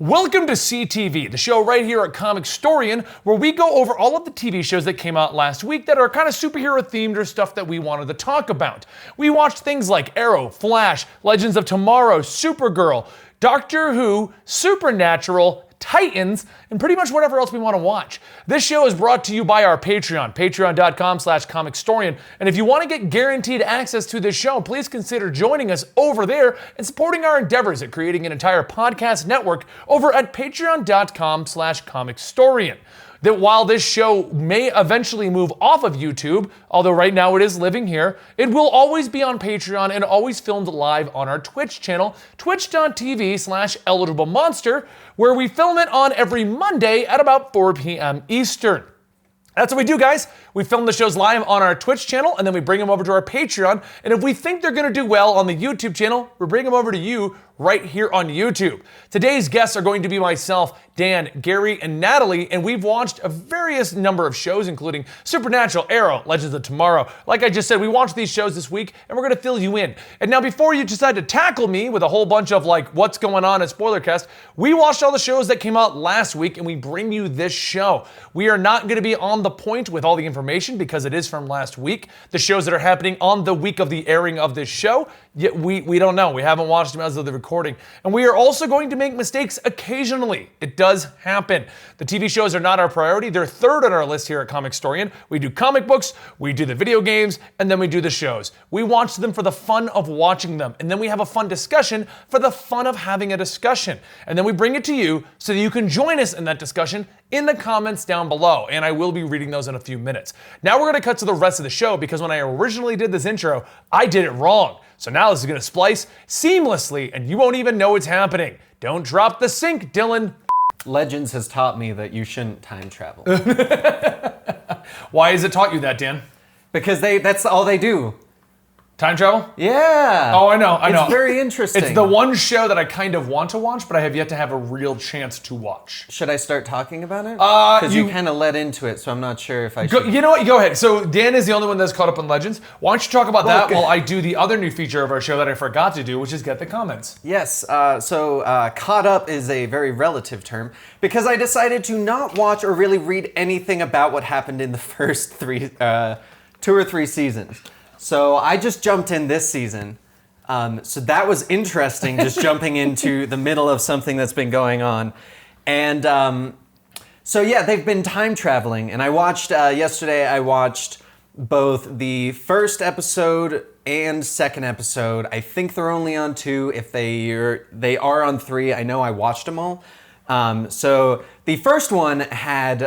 Welcome to CTV, the show right here at Comicstorian, where we go over all of the TV shows that came out last week that are kind of superhero themed or stuff that we wanted to talk about. We watched things like Arrow, Flash, Legends of Tomorrow, Supergirl, Doctor Who, Supernatural, Titans, and pretty much whatever else we want to watch. This show is brought to you by our Patreon, patreon.com/comicstorian. And if you want to get guaranteed access to this show, please consider joining us over there and supporting our endeavors at creating an entire podcast network over at patreon.com/comicstorian. That while this show may eventually move off of YouTube, although right now it is living here, it will always be on Patreon and always filmed live on our Twitch channel, twitch.tv/eligible-monster, where we film it on every Monday at about 4 p.m. Eastern. That's what we do, guys. We film the shows live on our Twitch channel, and then we bring them over to our Patreon. And if we think they're going to do well on the YouTube channel, we bring them over to you right here on YouTube. Today's guests are going to be myself, Dan, Gary, and Natalie, and we've watched a various number of shows, including Supernatural, Arrow, Legends of Tomorrow. Like I just said, we watched these shows this week, and we're going to fill you in. And now, before you decide to tackle me with a whole bunch of, like, what's going on at Spoilercast, we watched all the shows that came out last week, and we bring you this show. We are not going to be on the point with all the information because it is from last week. The shows that are happening on the week of the airing of this show, yet we don't know. We haven't watched them as of the recording. And we are also going to make mistakes occasionally. It does happen. The TV shows are not our priority. They're third on our list here at Comicstorian. We do comic books, we do the video games, and then we do the shows. We watch them for the fun of watching them. And then we have a fun discussion for the fun of having a discussion. And then we bring it to you so that you can join us in that discussion in the comments down below, and I will be reading those in a few minutes. Now we're gonna cut to the rest of the show because when I originally did this intro, I did it wrong. So now this is gonna splice seamlessly and you won't even know it's happening. Don't drop the sync, Dylan. Legends has taught me that you shouldn't time travel. Why has it taught you that, Dan? Because that's all they do. Time travel? Yeah. Oh, I know. It's very interesting. It's the one show that I kind of want to watch, but I have yet to have a real chance to watch. Should I start talking about it? Because you kind of led into it, so I'm not sure if I should. You know what? Go ahead. So Dan is the only one that's caught up on Legends. Why don't you talk about that while I do the other new feature of our show that I forgot to do, which is get the comments. Yes. Caught up is a very relative term because I decided to not watch or really read anything about what happened in the first 2 or 3 seasons. So I just jumped in this season. So that was interesting, just jumping into the middle of something that's been going on. And so yeah, they've been time traveling. And I watched, yesterday I watched both the first episode and second episode. I think they're only on 2. If they are on 3, I know I watched them all. So the first one had,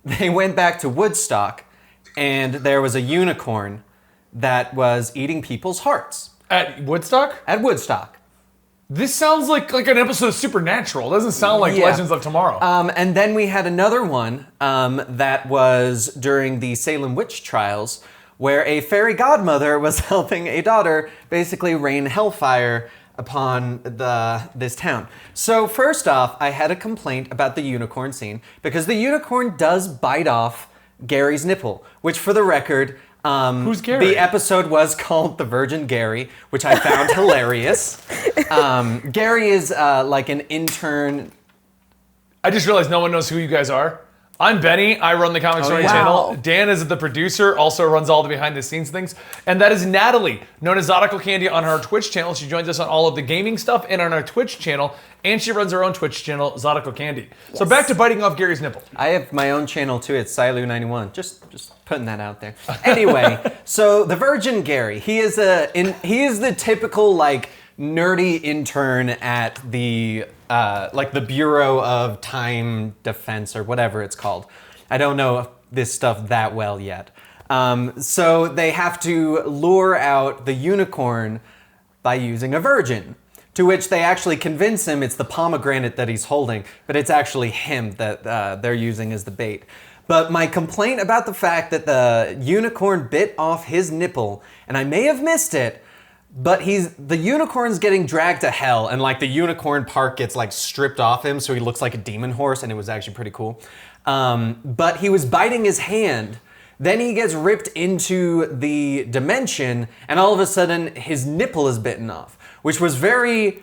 they went back to Woodstock. And there was a unicorn that was eating people's hearts. At Woodstock? At Woodstock. This sounds like an episode of Supernatural. It doesn't sound like Legends of Tomorrow. And then we had another one that was during the Salem witch trials, where a fairy godmother was helping a daughter basically rain hellfire upon this town. So first off, I had a complaint about the unicorn scene because the unicorn does bite off Gary's nipple, which for the record, who's Gary? The episode was called The Virgin Gary, which I found hilarious. Gary is like an intern. I just realized no one knows who you guys are. I'm Benny. I run the Comicstorian channel. Dan is the producer, also runs all the behind the scenes things. And that is Natalie, known as Zodical Candy on her Twitch channel. She joins us on all of the gaming stuff and on our Twitch channel. And she runs her own Twitch channel, Zodical Candy. Yes. So back to biting off Gary's nipple. I have my own channel too. It's Silu91. Just putting that out there. Anyway, so the Virgin Gary, he is the typical like nerdy intern at the like the Bureau of Time Defense or whatever it's called. I don't know this stuff that well yet. So they have to lure out the unicorn by using a virgin. To which they actually convince him it's the pomegranate that he's holding, but it's actually him that they're using as the bait. But my complaint about the fact that the unicorn bit off his nipple, and I may have missed it, but the unicorn's getting dragged to hell, and like the unicorn part gets like stripped off him, so he looks like a demon horse, and it was actually pretty cool. But he was biting his hand. Then he gets ripped into the dimension, and all of a sudden his nipple is bitten off, which was very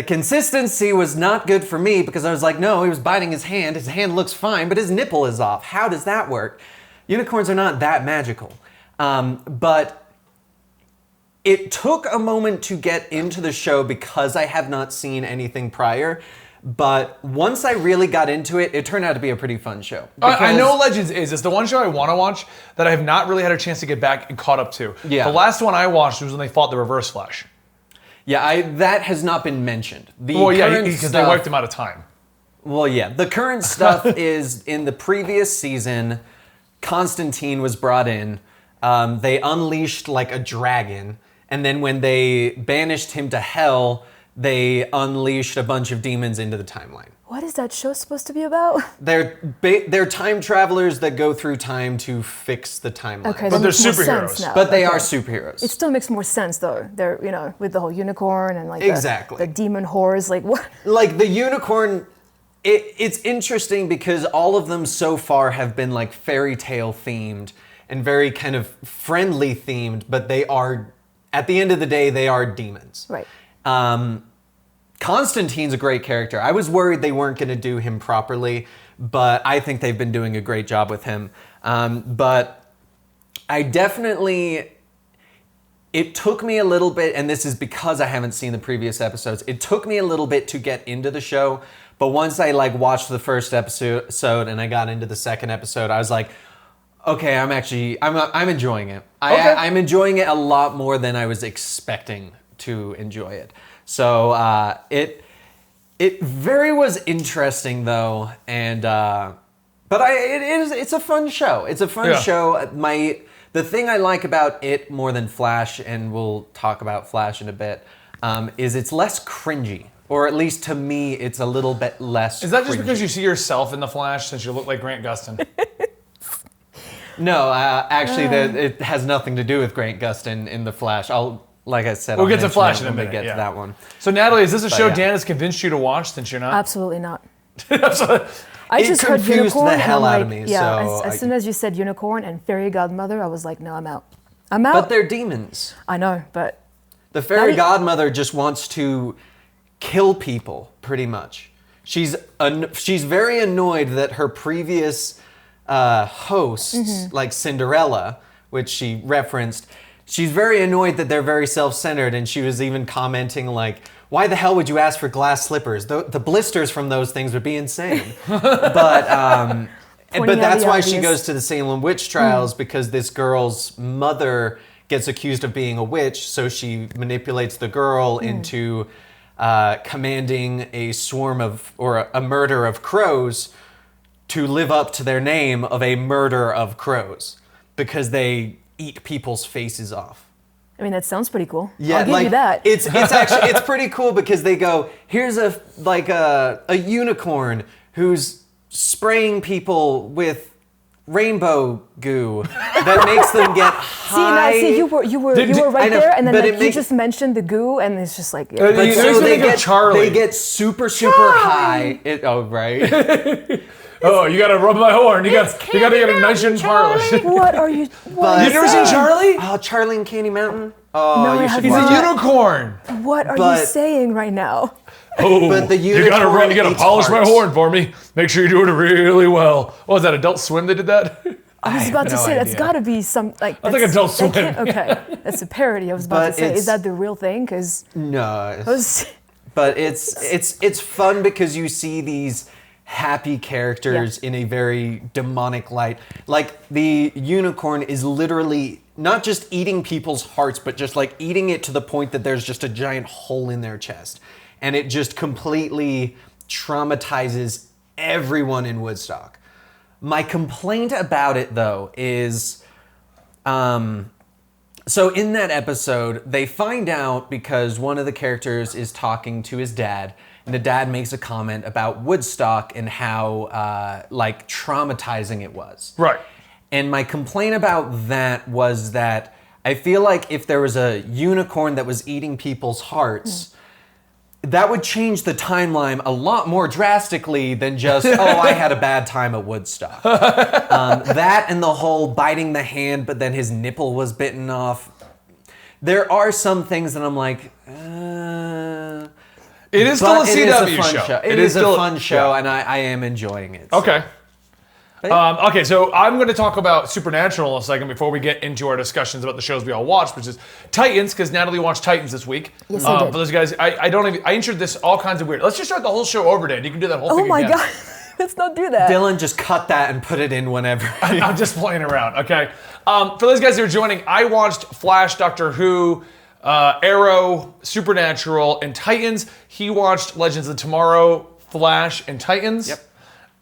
The consistency was not good for me because I was like, no, he was biting his hand. His hand looks fine, but his nipple is off. How does that work? Unicorns are not that magical. But it took a moment to get into the show because I have not seen anything prior. But once I really got into it, it turned out to be a pretty fun show. I know Legends is. It's the one show I want to watch that I have not really had a chance to get back and caught up to. Yeah. The last one I watched was when they fought the Reverse Flash. Yeah, that has not been mentioned. Because they wiped him out of time. Well, yeah. The current stuff is in the previous season, Constantine was brought in. They unleashed like a dragon. And then when they banished him to hell, they unleashed a bunch of demons into the timeline. What is that show supposed to be about? They're time travelers that go through time to fix the timeline. Okay, But that they're makes more superheroes. sense now. But they Okay. are superheroes. It still makes more sense though. They're, with the whole unicorn and like Exactly. the demon horrors, like what? Like the unicorn, it's interesting because all of them so far have been like fairy tale themed and very kind of friendly themed, but they are, at the end of the day, they are demons. Right. Constantine's a great character. I was worried they weren't going to do him properly, but I think they've been doing a great job with him. But I definitely, it took me a little bit, and this is because I haven't seen the previous episodes, it took me a little bit to get into the show, but once I like watched the first episode and I got into the second episode, I was like, okay, I'm enjoying it. Okay. I'm enjoying it a lot more than I was expecting to enjoy it. So it very was interesting though, and it's a fun show. It's a fun show. The thing I like about it more than Flash, and we'll talk about Flash in a bit, is it's less cringy. Or at least to me, it's a little bit less. Is that just cringy. because you see yourself in the Flash since you look like Grant Gustin? No, actually, it has nothing to do with Grant Gustin in the Flash. Like I said, We'll I'll get to mention Flash it in a when we minute, get to that one. So Natalie, is this a show yeah. Dan has convinced you to watch since you're not? Absolutely not. Absolutely. I It just heard confused unicorn. the and hell I'm out of like, me, Yeah, so as soon as you said unicorn and fairy godmother, I was like, no, I'm out. I'm out. But they're demons. I know, but The fairy That- godmother just wants to kill people, pretty much. She's very annoyed that her previous host, like Cinderella, which she referenced, she's very annoyed that they're very self-centered, and she was even commenting like, why the hell would you ask for glass slippers? The blisters from those things would be insane. But that's why she goes to the Salem witch trials, because this girl's mother gets accused of being a witch, so she manipulates the girl into commanding a swarm of, or a murder of crows to live up to their name of a murder of crows, because they eat people's faces off. I mean, that sounds pretty cool. Yeah, I'll give like, you that. It's actually, it's pretty cool because they go, here's a unicorn who's spraying people with rainbow goo that makes them get high. See, you were I right know, there, and then but like, it you makes- just mentioned the goo, and it's just like, But yeah. you- So makes me think of Charlie. they get super high. Right. Oh, you gotta rub my horn. You gotta get a nice and polish. What are you? What, You've never seen Charlie? Oh, Charlie and Candy Mountain. Oh, No, I you have should He's watch a it. unicorn. what are but- you saying right now? Oh, But the you gotta unicorn polish eats my hearts. horn for me. Make sure you do it really well. What was that, Adult Swim that did that? I was about to no say that's idea. got to be some like. I think that's- Adult that Swim. can't- Okay, that's a parody. I was about But to say, it's- is that the real thing? Because No. was. But it's fun because you see these happy characters in a very demonic light. Like the unicorn is literally not just eating people's hearts, but just like eating it to the point that there's just a giant hole in their chest. And it just completely traumatizes everyone in Woodstock. My complaint about it though is, so in that episode, they find out because one of the characters is talking to his dad, and the dad makes a comment about Woodstock and how like traumatizing it was. Right. And my complaint about that was that I feel like if there was a unicorn that was eating people's hearts, that would change the timeline a lot more drastically than just, oh, I had a bad time at Woodstock. That and the whole biting the hand, but then his nipple was bitten off. There are some things that I'm like, It is still a But it is CW fun show. It is a still fun show, and I am enjoying it. Okay. Okay, so I'm going to talk about Supernatural in a second before we get into our discussions about the shows we all watched, which is Titans, because Natalie watched Titans this week. Yes, I did. For those guys, I introed this all kinds of weird. Let's just start the whole show over, Dan. You can do that whole thing Oh my again. God. Let's not do that. Dylan, just cut that and put it in whenever. I'm just playing around, okay? For those guys who are joining, I watched Flash, Doctor Who, Arrow, Supernatural, and Titans. He watched Legends of Tomorrow, Flash, and Titans. Yep.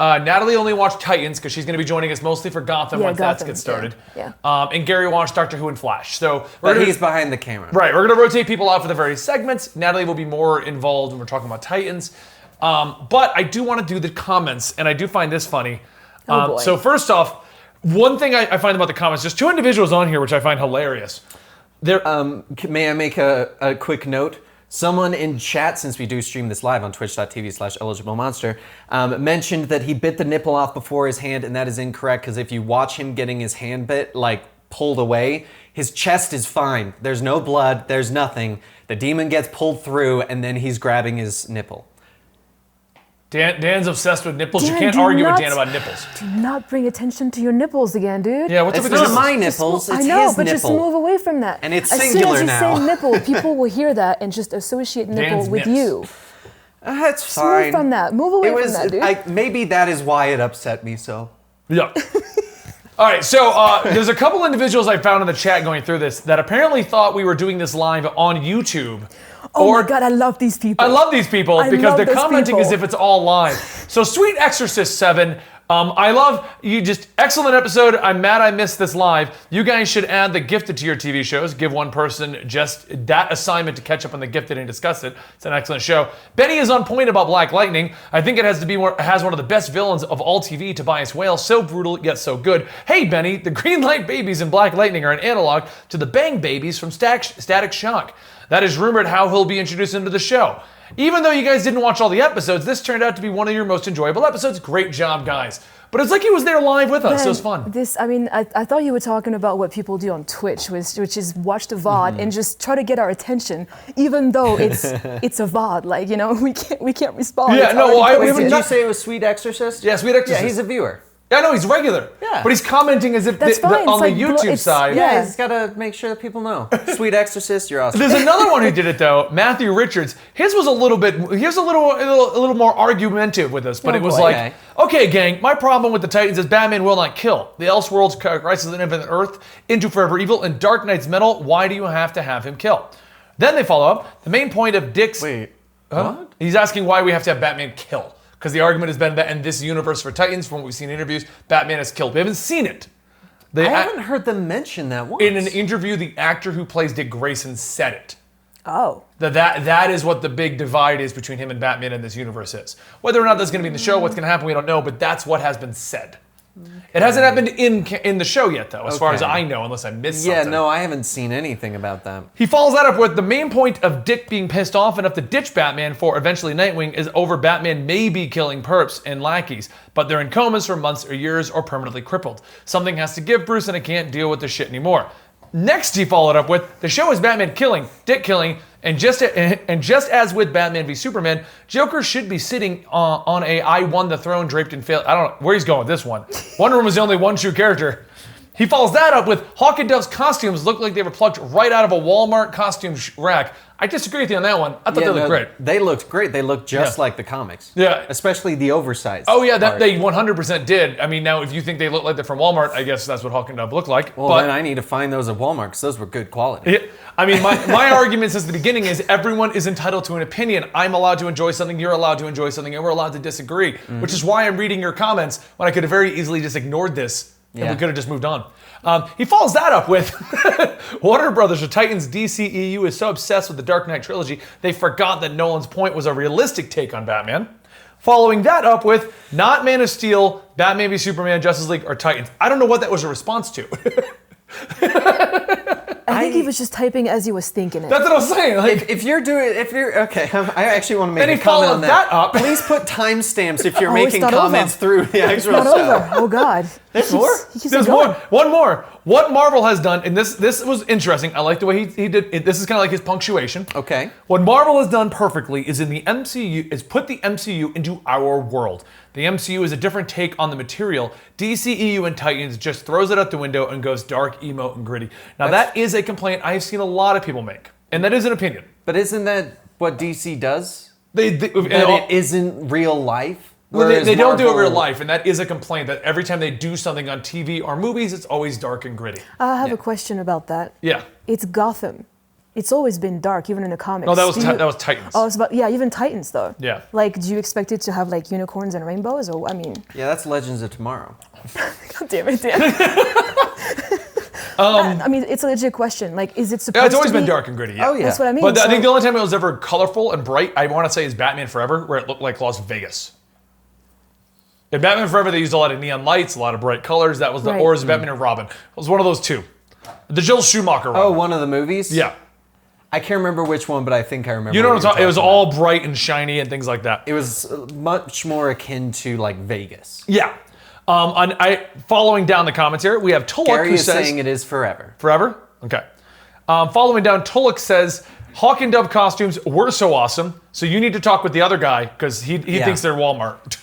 Natalie only watched Titans because she's going to be joining us mostly for Gotham once that gets started. Yeah. And Gary watched Doctor Who and Flash. So He's behind the camera. Right, we're going to rotate people out for the various segments. Natalie will be more involved when we're talking about Titans. But I do want to do the comments, and I do find this funny. Oh boy. So first off, one thing I find about the comments, there's two individuals on here which I find hilarious. May I make a quick note? Someone in chat, since we do stream this live on twitch.tv/eligiblemonster, mentioned that he bit the nipple off before his hand, and that is incorrect, because if you watch him getting his hand bit, pulled away, his chest is fine. There's no blood, there's nothing. The demon gets pulled through, and then he's grabbing his nipple. Dan's obsessed with nipples. Dan, you can't do argue with not- Dan about nipples. Do not bring attention to your nipples again, dude. Yeah, what's It's up with not the my nipples? nipples, it's I know, his but just nipple. move away from that. And it's as singular soon as now. you say nipple, people will hear that and just associate nipple Dan's with nips. you. That's Just fine. move from that. Move away from that, dude. Maybe that is why it upset me so. Yeah. All right, so there's a couple individuals I found in the chat going through this that apparently thought we were doing this live on YouTube. Oh my God, I love these people. I love these people I because love they're those commenting people. as if it's all live. So Sweet Exorcist 7, I love you. Just excellent episode. I'm mad I missed this live. You guys should add the Gifted to your TV shows. Give one person just that assignment to catch up on the Gifted and discuss it. It's an excellent show. Benny is on point about Black Lightning. I think it has one of the best villains of all TV, Tobias Whale. So brutal yet so good. Hey Benny, the Green Light Babies in Black Lightning are an analog to the Bang Babies from Static Shock. That is rumored how he'll be introduced into the show. Even though you guys didn't watch all the episodes, this turned out to be one of your most enjoyable episodes. Great job, guys. But it's like he was there live with us. So it was fun. I thought you were talking about what people do on Twitch, which is watch the VOD and just try to get our attention, even though it's a VOD. We can't respond. Yeah, It's no, already well, I- we posted. Did you say it was Sweet Exorcist? Yeah, Sweet Exorcist. Yeah, he's a viewer. Yeah, no, he's regular. Yeah. But he's commenting as if That's fine. on It's the like YouTube it's- side. Yeah, Yeah. he's got to make sure that people know. Sweet Exorcist, you're awesome. There's another one who did it though, Matthew Richards. His was a little more argumentative with us, but Oh, it was boy. like, okay, gang, my problem with the Titans is Batman will not kill. The Elseworlds Crisis on Infinite Earth, Into Forever Evil, and Dark Knight's Metal. Why do you have to have him kill? Then they follow up. The main point of Dick's... Wait, Huh? what? He's asking why we have to have Batman kill. Because the argument has been that in this universe for Titans, from what we've seen in interviews, Batman is killed. We haven't seen it. I haven't heard them mention that once. In an interview, the actor who plays Dick Grayson said it. Oh. That is what the big divide is between him and Batman in this universe is. Whether or not that's going to be in the show, what's going to happen, we don't know, but that's what has been said. It hasn't happened in the show yet, though, as far as I know, unless I missed something. Yeah, no, I haven't seen anything about that. He follows that up with the main point of Dick being pissed off enough to ditch Batman for eventually Nightwing is over Batman maybe killing perps and lackeys, but they're in comas for months or years or permanently crippled. Something has to give Bruce and I can't deal with this shit anymore. Next, he followed up with, the show is Batman killing, Dick killing, and just as with Batman v Superman, Joker should be sitting on a I won the throne draped in fail. I don't know where he's going with this one. Wonder Woman was the only one true character. He follows that up with Hawk and Dove's costumes look like they were plucked right out of a Walmart costume rack. I disagree with you on that one. I thought they looked great. They looked great. They looked just Yeah. like the comics. Yeah. Especially the oversized. Oh yeah, that part. they 100% did. I mean, now if you think they look like they're from Walmart, I guess that's what Hawk and Dove look like. Well, then I need to find those at Walmart because those were good quality. Yeah, I mean, my argument since the beginning is everyone is entitled to an opinion. I'm allowed to enjoy something, you're allowed to enjoy something, and we're allowed to disagree, which is why I'm reading your comments when I could have very easily just ignored this and we Yeah. could have just moved on. He follows that up with Warner Brothers or Titans DCEU is so obsessed with the Dark Knight trilogy, they forgot that Nolan's point was a realistic take on Batman. Following that up with not Man of Steel, Batman v Superman, Justice League, or Titans. I don't know what that was a response to. I think he was just typing as he was thinking it. That's what I was saying. Like, If you're okay, I actually want to make Then a he comment on followed that up. Please put timestamps if you're Oh, it's making not comments over. through the actual Not show. over. Oh God. There's more? He keeps There's it going. more. One more. What Marvel has done, and this was interesting. I like the way he did it. This is kind of like his punctuation. Okay. What Marvel has done perfectly is in the MCU is put the MCU into our world. The MCU is a different take on the material. DCEU and Titans just throws it out the window and goes dark, emo, and gritty. Now that is a complaint I've seen a lot of people make, and that is an opinion. But isn't that what DC does? But It isn't real life? Well, they Whereas don't do it in real Marvel- life, and that is a complaint that every time they do something on TV or movies, it's always dark and gritty. I have a question about that. Yeah. It's Gotham. It's always been dark, even in the comics. No, that was Do you- that was Titans. Oh, it's about even Titans though. Yeah. Like, do you expect it to have like unicorns and rainbows, or I mean, Yeah, that's Legends of Tomorrow. God damn it, Dan. I mean, it's a legit question. Like, is it supposed? It's always to been be? dark and gritty. Yeah. Oh, yeah. That's what I mean. But I so- think the only time it was ever colorful and bright, I want to say, is Batman Forever, where it looked like Las Vegas. In Batman Forever, they used a lot of neon lights, a lot of bright colors. That was the, Right. or is it Batman and Robin? It was one of those two. The Joel Schumacher one. Oh, one of the movies? Yeah. I can't remember which one, but I think I remember. You know what I'm you're talking? It was about. all bright and shiny and things like that. It was much more akin to like Vegas. Yeah. Following down the comments here, we have Tulloch Gary who is says saying it is forever. forever. Okay. Following down, Tulloch says Hawk and Dove costumes were so awesome, so you need to talk with the other guy because he thinks they're Walmart.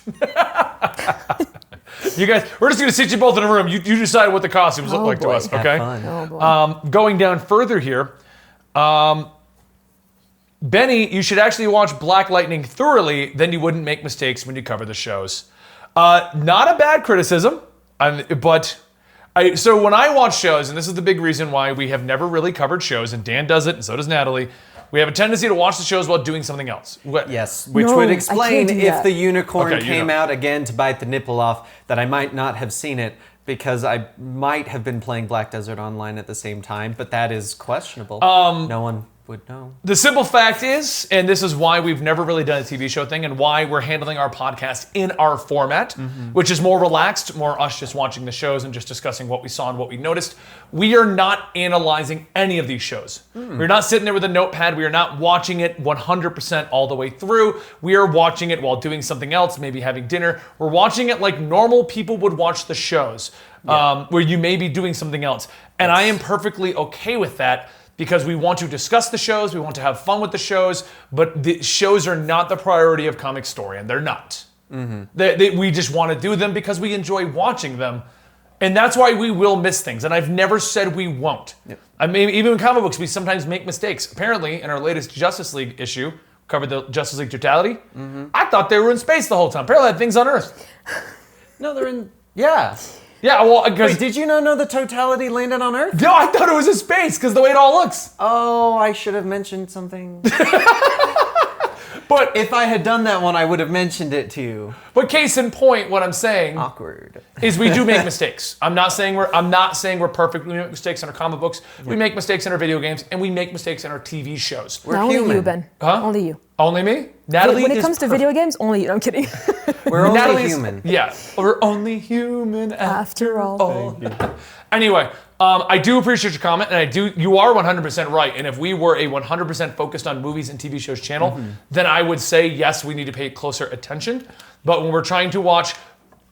You guys, we're just gonna sit you both in a room. You decide what the costumes look Oh, like to boy. us, Have okay? fun. Oh boy. Going down further here, Benny, you should actually watch Black Lightning thoroughly, then you wouldn't make mistakes when you cover the shows. Not a bad criticism, so when I watch shows, and this is the big reason why we have never really covered shows, and Dan does it, and so does Natalie, we have a tendency to watch the shows while doing something else. Yes, which No, would I explain can't do if that. the unicorn Okay, you came know. out again to bite the nipple off, that I might not have seen it because I might have been playing Black Desert Online at the same time, but that is questionable. No one would know. The simple fact is, and this is why we've never really done a TV show thing and why we're handling our podcast in our format, which is more relaxed, more us just watching the shows and just discussing what we saw and what we noticed. We are not analyzing any of these shows. We're not sitting there with a notepad. We are not watching it 100% all the way through. We are watching it while doing something else, maybe having dinner. We're watching it like normal people would watch the shows, where you may be doing something else. And I am perfectly okay with that, because we want to discuss the shows, we want to have fun with the shows, but the shows are not the priority of Comicstorian. They're not. We just want to do them because we enjoy watching them, and that's why we will miss things. And I've never said we won't. I mean, even in comic books, we sometimes make mistakes. Apparently, in our latest Justice League issue, covered the Justice League Totality, I thought they were in space the whole time. Apparently, that thing's on Earth. No, they're in. Yeah. Yeah, well, because Wait, did you not know the totality landed on Earth? no, I thought it was in space because the way it all looks. Oh, I should have mentioned something. But If I had done that one, I would have mentioned it to you. but case in point, what I'm saying Awkward. is we do make mistakes. I'm not saying we're perfect. We make mistakes in our comic books. We make mistakes in our video games, and we make mistakes in our TV shows. We're No, only human. you, Ben. Huh? Only you. Only me? Natalie When it is comes to perfect. video games, only you. I'm kidding. We're only Natalie's- human. Yeah, we're only human After all. Anyway, I do appreciate your comment, and you are 100% right. And if we were a 100% focused on movies and TV shows channel, then I would say, yes, we need to pay closer attention. But when we're trying to watch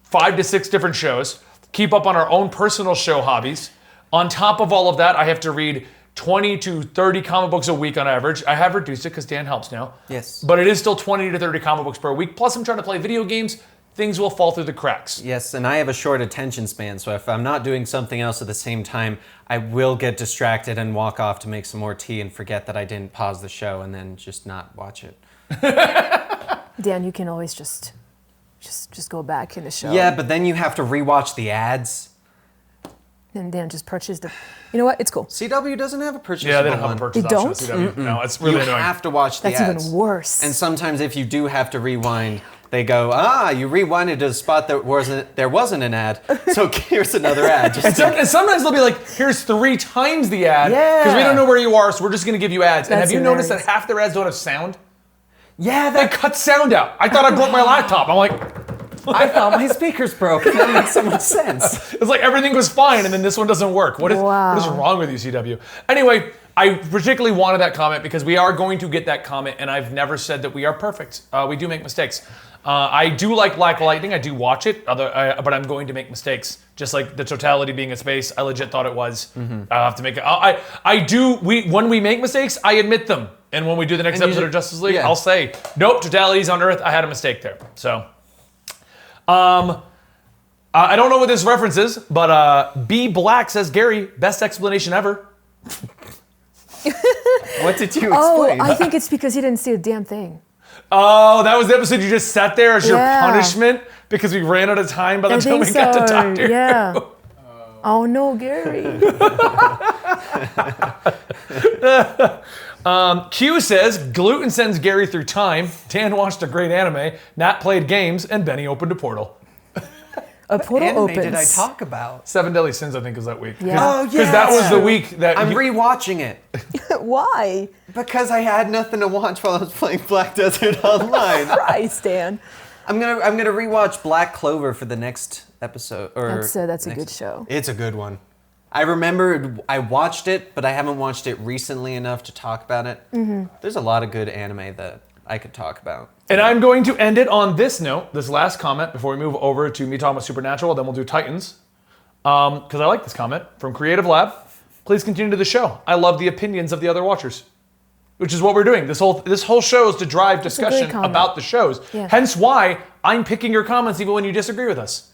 5 to 6 different shows, keep up on our own personal show hobbies, on top of all of that, I have to read 20 to 30 comic books a week on average. I have reduced it because Dan helps now. Yes. But it is still 20 to 30 comic books per week. Plus, I'm trying to play video games. Things will fall through the cracks. Yes, and I have a short attention span, so if I'm not doing something else at the same time, I will get distracted and walk off to make some more tea and forget that I didn't pause the show and then just not watch it. Dan, you can always just go back in the show. Yeah, but then you have to rewatch the ads. And Dan just purchased the. You know what? It's cool. CW doesn't have a purchase. Yeah, they don't have a purchase They option at CW. No, it's really You annoying. have to watch the That's ads. even worse. And sometimes if you do have to rewind, they go, you rewinded to a spot that there wasn't an ad, so here's another ad. Just And sometimes they'll be like, here's 3 times the ad. Because we Yeah. don't know where you are, so we're just going to give you ads. And That's have you noticed that hilarious. half their ads don't have sound? yeah, They that cut sound out. I thought I broke my laptop. I'm like, I thought my speakers broke. That makes so much sense. it's like everything was fine, and then this one doesn't work. What is Wow. wrong with you, CW? Anyway, I particularly wanted that comment because we are going to get that comment, and I've never said that we are perfect. We do make mistakes. I do like Black Lightning. I do watch it, but I'm going to make mistakes. Just like the totality being in space, I legit thought it was. I have to make it. I do. When we make mistakes, I admit them. And when we do the next episode of Justice League, I'll say, nope, totality's on Earth. I had a mistake there. So, I don't know what this reference is, but B Black says, Gary, best explanation ever. What did you explain? Oh, I think it's because he didn't see a damn thing. Oh, that was the episode you just sat there as your punishment because we ran out of time by the time we got to Doctor Who. Oh no, Gary. Q says, Gluten sends Gary through time. Dan watched a great anime. Nat played games, and Benny opened a portal. A portal Anime opens. did I talk about? 7 Deadly Sins, I think, was that week. Yeah. Oh, yeah. Because that was the week that I'm rewatching it. Why? Because I had nothing to watch while I was playing Black Desert Online. Christ, Dan. I'm gonna rewatch Black Clover for the next episode. That's a good show. It's a good one. I remember I watched it, but I haven't watched it recently enough to talk about it. There's a lot of good anime that I could talk about. And I'm going to end it on this note, this last comment, before we move over to me talking about Supernatural, then we'll do Titans. Because I like this comment from Creative Lab. Please continue to the show. I love the opinions of the other watchers. Which is what we're doing. This whole show is to drive discussion about the shows. Yeah. Hence why I'm picking your comments even when you disagree with us.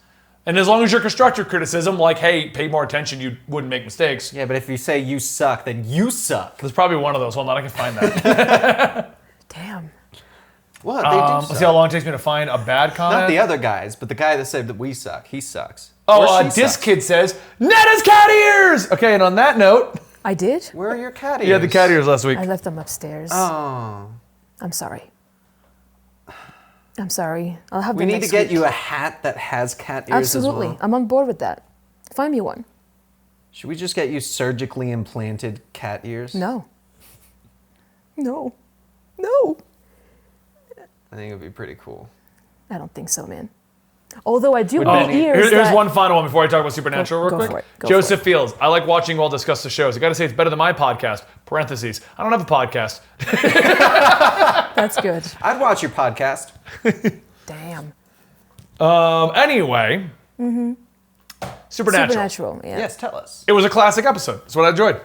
And as long as you're constructive criticism, like, hey, pay more attention, you wouldn't make mistakes. Yeah, but if you say you suck, then you suck. There's probably one of those. Hold on, I can find that. Damn. What? They do suck. Let's see how long it takes me to find a bad comment. Not the other guys, but the guy that said that we suck. He sucks. Disc Kid says, Netta's cat ears! Okay, and on that note... I did? Where are your cat ears? You had the cat ears last week. I left them upstairs. Oh. I'm sorry. I'm sorry. I'll have We them need to next get week. you a hat that has cat ears Absolutely. as well. I'm on board with that. Find me one. Should we just get you surgically implanted cat ears? No. No. No. I think it would be pretty cool. I don't think so, man. Although I do Benny- want ears. Here's that- one final one before I talk about Supernatural Go real for quick. it. Go Joseph for Fields. I like watching you all discuss the shows. I gotta say it's better than my podcast. Parentheses. I don't have a podcast. That's good. I'd watch your podcast. Damn. Anyway. Supernatural, yeah. Yes, tell us. It was a classic episode. That's what I enjoyed. It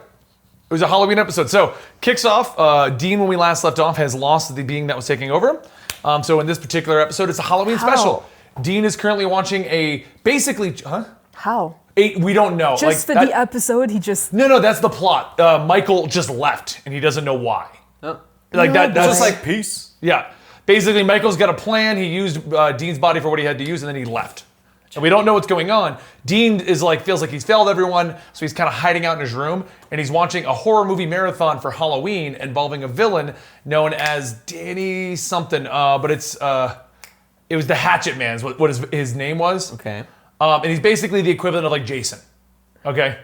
was a Halloween episode. So, kicks off, Dean, when we last left off, has lost the being that was taking over him. So in this particular episode, it's a Halloween special. Dean is currently watching How? we don't know. Just for the episode, he just... No, that's the plot. Michael just left, and he doesn't know why. Oh. Like No, that's Just like peace. yeah. Basically, Michael's got a plan. He used Dean's body for what he had to use, and then he left. And we don't know what's going on. Dean is feels like he's failed everyone, so he's kind of hiding out in his room, and he's watching a horror movie marathon for Halloween involving a villain known as Danny something. But it was the Hatchet Man, is what his name was. Okay. And he's basically the equivalent of like Jason. Okay?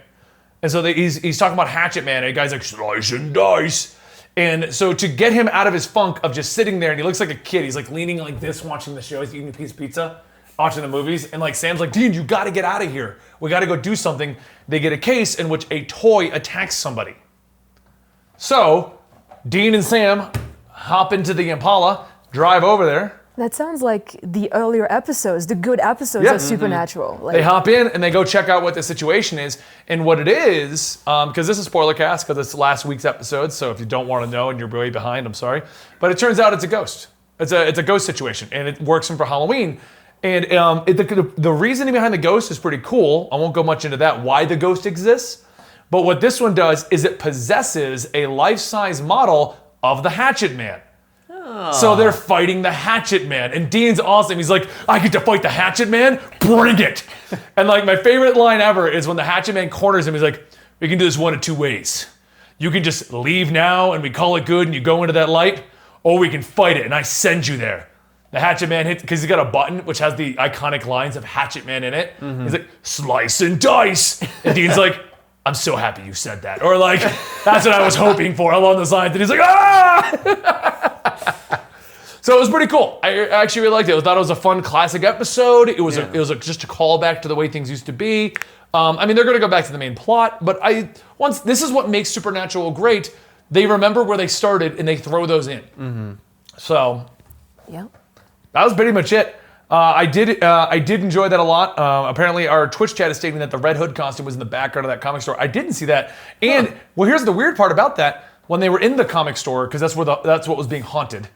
And so he's talking about Hatchet Man, and the guy's like, slice and dice. And so to get him out of his funk of just sitting there, and he looks like a kid, he's like leaning like this, watching the show, he's eating a piece of pizza, watching the movies, and like Sam's like, Dean, you gotta get out of here. We gotta go do something. They get a case in which a toy attacks somebody. So, Dean and Sam hop into the Impala, drive over there. That sounds like the earlier episodes, the good episodes Yeah. of Supernatural. Like, They hop in and they go check out what the situation is and what it is, because this is spoiler cast because it's last week's episode. So if you don't want to know and you're way behind, I'm sorry. But it turns out it's a ghost. It's a ghost situation, and it works for Halloween. And the reasoning behind the ghost is pretty cool. I won't go much into that, why the ghost exists. But what this one does is it possesses a life-size model of the Hatchet Man. So they're fighting the Hatchet Man, and Dean's awesome. He's like, I get to fight the Hatchet Man? Bring it! And like my favorite line ever is when the Hatchet Man corners him, he's like, we can do this one of two ways. You can just leave now and we call it good and you go into that light, or we can fight it and I send you there. The Hatchet Man hits, because he's got a button which has the iconic lines of Hatchet Man in it. He's like, slice and dice! And Dean's like, I'm so happy you said that. Or like, that's what I was hoping for along those lines. And he's like, ah! So it was pretty cool. I actually really liked it. I thought it was a fun classic episode. It was just a callback to the way things used to be. I mean, they're going to go back to the main plot, but this is what makes Supernatural great. They remember where they started and they throw those in. So, yeah. That was pretty much it. I did enjoy that a lot. Apparently, our Twitch chat is stating that the Red Hood costume was in the background of that comic store. I didn't see that. And well, here's the weird part about that: when they were in the comic store, because that's what was being haunted.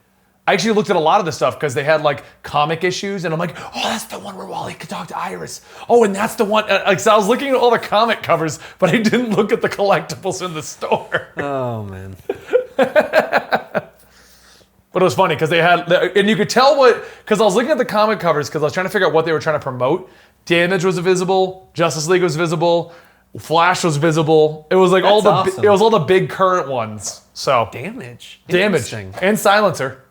I actually looked at a lot of the stuff because they had like comic issues, and I'm like, oh, that's the one where Wally could talk to Iris. Oh, and that's the one. Like, so I was looking at all the comic covers, but I didn't look at the collectibles in the store. Oh man. But it was funny because they had, and you could tell because I was looking at the comic covers because I was trying to figure out what they were trying to promote. Damage was visible, Justice League was visible, Flash was visible. It was like That's it was all the big current ones. So Damage. and Silencer.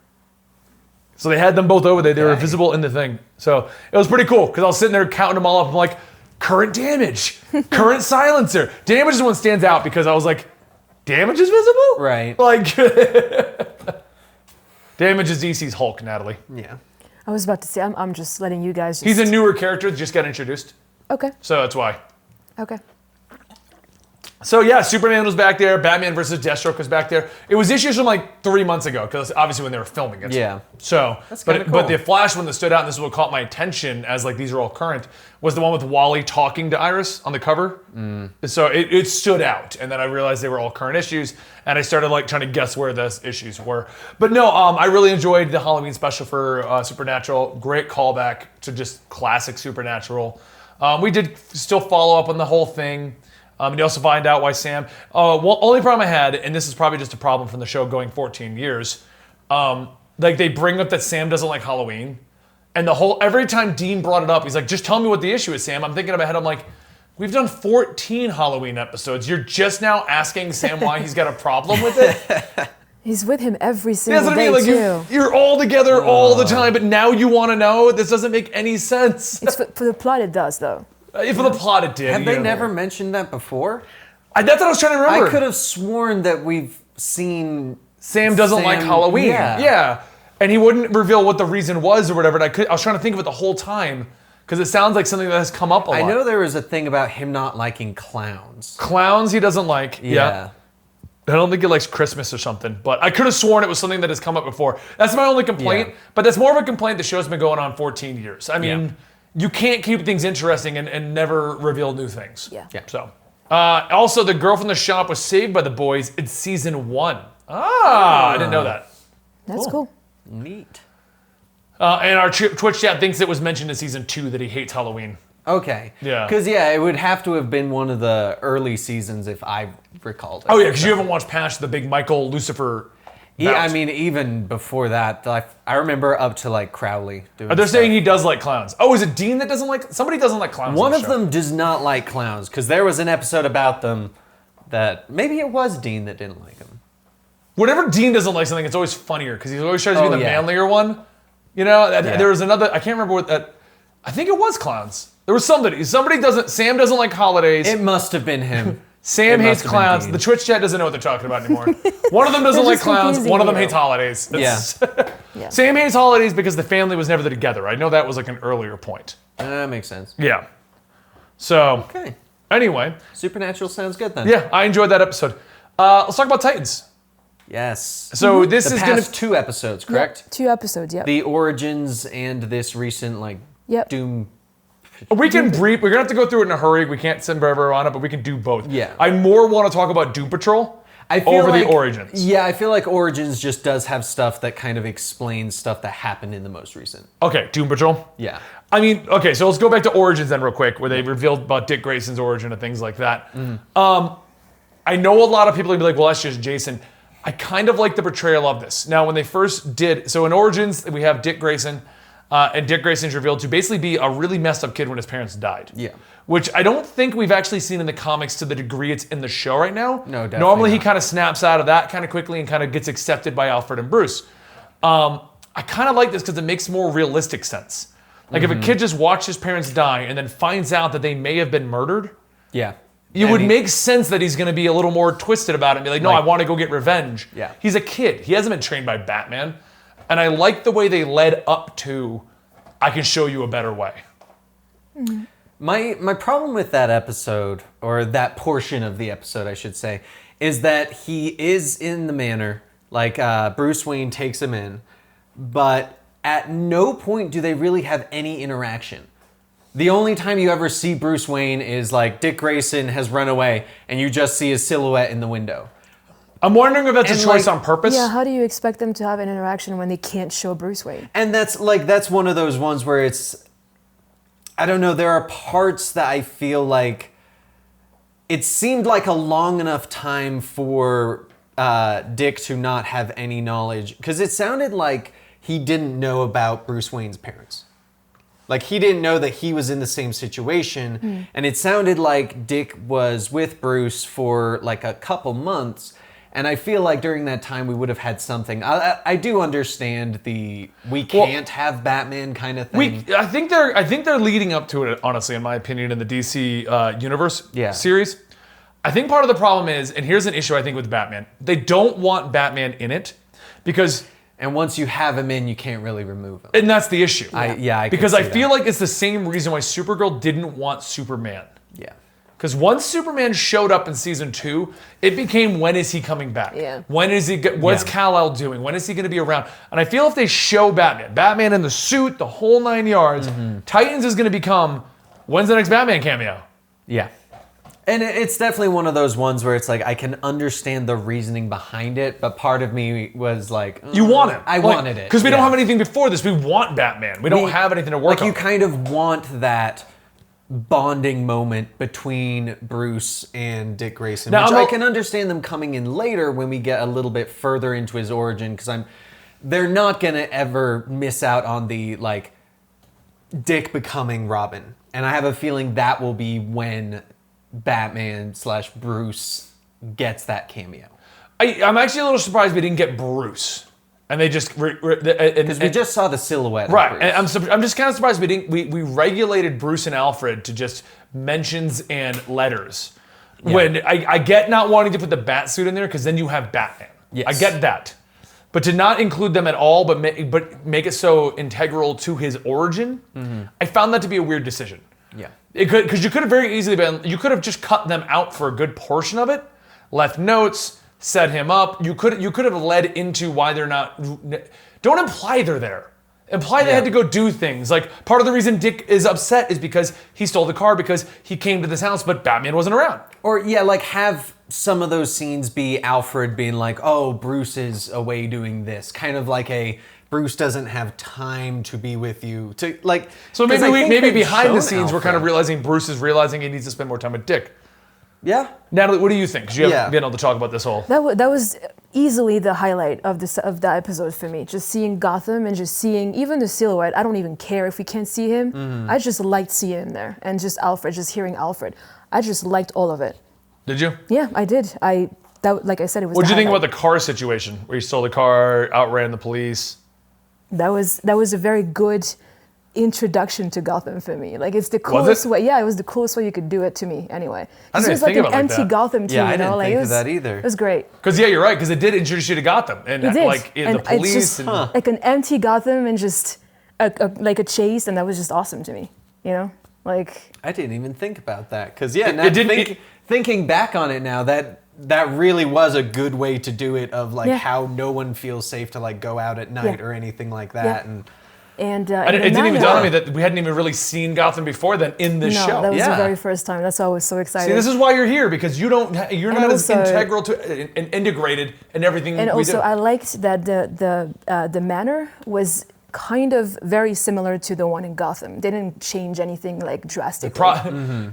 So they had them both over there. They were visible in the thing. So it was pretty cool because I was sitting there counting them all up. I'm like, current Damage, current Silencer. Damage is one stands out because I was like, Damage is visible? Right. Like, Damage is DC's Hulk, Natalie. Yeah. I was about to say, I'm just letting you guys. He's a newer character that just got introduced. Okay. So that's why. Okay. So yeah, Superman was back there. Batman versus Deathstroke was back there. It was issues from like 3 months ago because obviously when they were filming it. Yeah. So, That's but kinda cool. but the Flash one that stood out, and this is what caught my attention as like these are all current, was the one with Wally talking to Iris on the cover. So it stood out, and then I realized they were all current issues, and I started like trying to guess where those issues were. But no, I really enjoyed the Halloween special for Supernatural. Great callback to just classic Supernatural. We did still follow up on the whole thing. And you also find out why Sam. Only problem I had, and this is probably just a problem from the show going 14 years, like they bring up that Sam doesn't like Halloween, and every time Dean brought it up, he's like, "Just tell me what the issue is, Sam." I'm thinking in my head, I'm like, "We've done 14 Halloween episodes. You're just now asking Sam why he's got a problem with it." He's with him every single That's what I day mean. Like too. you're all together all the time, but now you want to know? This doesn't make any sense. It's for the plot. It does though. For the plot, it did. Have they never mentioned that before? That's what I was trying to remember. I could have sworn that we've seen Sam doesn't like Halloween. Yeah. And he wouldn't reveal what the reason was or whatever. And I was trying to think of it the whole time because it sounds like something that has come up a lot. I know there was a thing about him not liking clowns. Clowns he doesn't like. Yeah. I don't think he likes Christmas or something, but I could have sworn it was something that has come up before. That's my only complaint, but that's more of a complaint. The show's been going on 14 years. I mean, you can't keep things interesting and never reveal new things. Yeah. So, also, the girl from the shop was saved by the boys in season 1. I didn't know that. That's cool. Neat. And our Twitch chat thinks it was mentioned in season 2 that he hates Halloween. Okay. Yeah. Because, it would have to have been one of the early seasons if I recalled it. Oh, yeah, because you haven't watched past the big Michael Lucifer. Yeah, bout. I mean, even before that, I remember up to like Crowley doing They're stuff. saying he does like clowns. Oh, is it Dean that doesn't like? Somebody doesn't like clowns. One on of the show. them does not like clowns because there was an episode about them that maybe it was Dean that didn't like them. Whenever Dean doesn't like something, it's always funnier because he always tries to be the yeah. manlier one. You know, there was another. I can't remember what that. I think it was clowns. There was somebody. Somebody doesn't. Sam doesn't like holidays. It must have been him. Sam It hates must have been clowns. Dean. The Twitch chat doesn't know what they're talking about anymore. One of them doesn't They're like just clowns. confusing One of them you. hates holidays. That's- Yeah. Sam hates holidays because the family was never together. I know that was like an earlier point. That makes sense. Yeah. So Okay. anyway, Supernatural sounds good then. yeah, I enjoyed that episode. Let's talk about Titans. Yes. So this The is gonna. past 2 episodes, correct? Yep, 2 episodes. Yep. The origins and this recent like Yep. Doom. We can brief. We're gonna have to go through it in a hurry. We can't spend forever on it, but we can do both. Yeah. I more want to talk about Doom Patrol I feel over like, the origins. Yeah, I feel like Origins just does have stuff that kind of explains stuff that happened in the most recent. Okay, Doom Patrol. Yeah. I mean, okay, so let's go back to Origins then real quick, where they revealed about Dick Grayson's origin and things like that. I know a lot of people are gonna be like, well, that's just Jason. I kind of like the portrayal of this. Now, when they first did, so in Origins, we have Dick Grayson, and Dick Grayson's revealed to basically be a really messed up kid when his parents died. Yeah. Which I don't think we've actually seen in the comics to the degree it's in the show right now. No, definitely Normally he not. kind of snaps out of that kind of quickly and kind of gets accepted by Alfred and Bruce. I kind of like this because it makes more realistic sense. Like if a kid just watched his parents die and then finds out that they may have been murdered, Yeah. it would make sense that he's going to be a little more twisted about it and be like, no, I want to go get revenge. Yeah. He's a kid. He hasn't been trained by Batman. And I like the way they led up to, I can show you a better way. My problem with that episode, or that portion of the episode, I should say, is that he is in the manor. Like Bruce Wayne takes him in, but at no point do they really have any interaction. The only time you ever see Bruce Wayne is like Dick Grayson has run away and you just see his silhouette in the window. I'm wondering if that's a choice like, on purpose. Yeah, how do you expect them to have an interaction when they can't show Bruce Wayne? And that's one of those ones where it's, I don't know, there are parts that I feel like it seemed like a long enough time for Dick to not have any knowledge, because it sounded like he didn't know about Bruce Wayne's parents. Like, he didn't know that he was in the same situation, and it sounded like Dick was with Bruce for like a couple months, and I feel like during that time we would have had something. I do understand the we can't have Batman kind of thing. I think they're leading up to it, honestly, in my opinion, in the DC Universe series. I think part of the problem is, and here's an issue I think with Batman, they don't want Batman in it because... And once you have him in, you can't really remove him. And that's the issue. Because I feel like it's the same reason why Supergirl didn't want Superman. Yeah. Because once Superman showed up in season 2, it became, when is he coming back? Yeah. When is he? What's Kal-El doing? When is he going to be around? And I feel if they show Batman in the suit, the whole 9 yards, Titans is going to become, when's the next Batman cameo? Yeah. And it's definitely one of those ones where it's like, I can understand the reasoning behind it, but part of me was like... You want it. I wanted it. Because we don't have anything before this. We want Batman. We don't have anything to work on. You kind of want that bonding moment between Bruce and Dick Grayson, now, which I can understand them coming in later when we get a little bit further into his origin, because they're not going to ever miss out on the, like, Dick becoming Robin. And I have a feeling that will be when... Batman/Bruce gets that cameo. I'm actually a little surprised we didn't get Bruce, and they just because we just saw the silhouette. Right, of Bruce. and I'm just kind of surprised we regulated Bruce and Alfred to just mentions and letters. Yeah. When I get not wanting to put the bat suit in there because then you have Batman. Yes. I get that, but to not include them at all, but make it so integral to his origin, I found that to be a weird decision. Yeah. Because you could have very easily you could have just cut them out for a good portion of it, left notes, set him up. You could have led into why they're not. Don't imply they're there. Imply they had to go do things. Like, part of the reason Dick is upset is because he stole the car because he came to this house, but Batman wasn't around. Or like have some of those scenes be Alfred being like, "Oh, Bruce is away doing this," kind of like a. Bruce doesn't have time to be with you. So maybe behind the scenes we're kind of realizing Bruce is realizing he needs to spend more time with Dick. Yeah. Natalie, what do you think? Because you haven't been able to talk about this whole... That was easily the highlight of that episode for me. Just seeing Gotham and just seeing even the silhouette. I don't even care if we can't see him. I just liked seeing him there. And just Alfred, just hearing Alfred. I just liked all of it. Did you? Yeah, I did. Like I said, it was... What did you think about the car situation? Where he stole the car, outran the police? That was a very good introduction to Gotham for me. Like, it's the coolest way. Yeah, it was the coolest way you could do it to me. Anyway, I didn't it was like think an about it like empty that. That. Team. Yeah, I you know? didn't Like, think of that either. It was great. Because you're right. Because it did introduce you to Gotham and It did. like and the police it's just, like an empty Gotham and just like a chase, and that was just awesome to me. You know, like I didn't even think about that because thinking back on it now that really was a good way to do it, of like how no one feels safe to like go out at night or anything like that. And it didn't even dawn on me that we hadn't even really seen Gotham before then in this show. That was the very first time. That's why I was so excited. See, this is why you're here, because you're not as integral to and integrated in everything and we do. also, I liked that the manor was kind of very similar to the one in Gotham. They didn't change anything like drastically.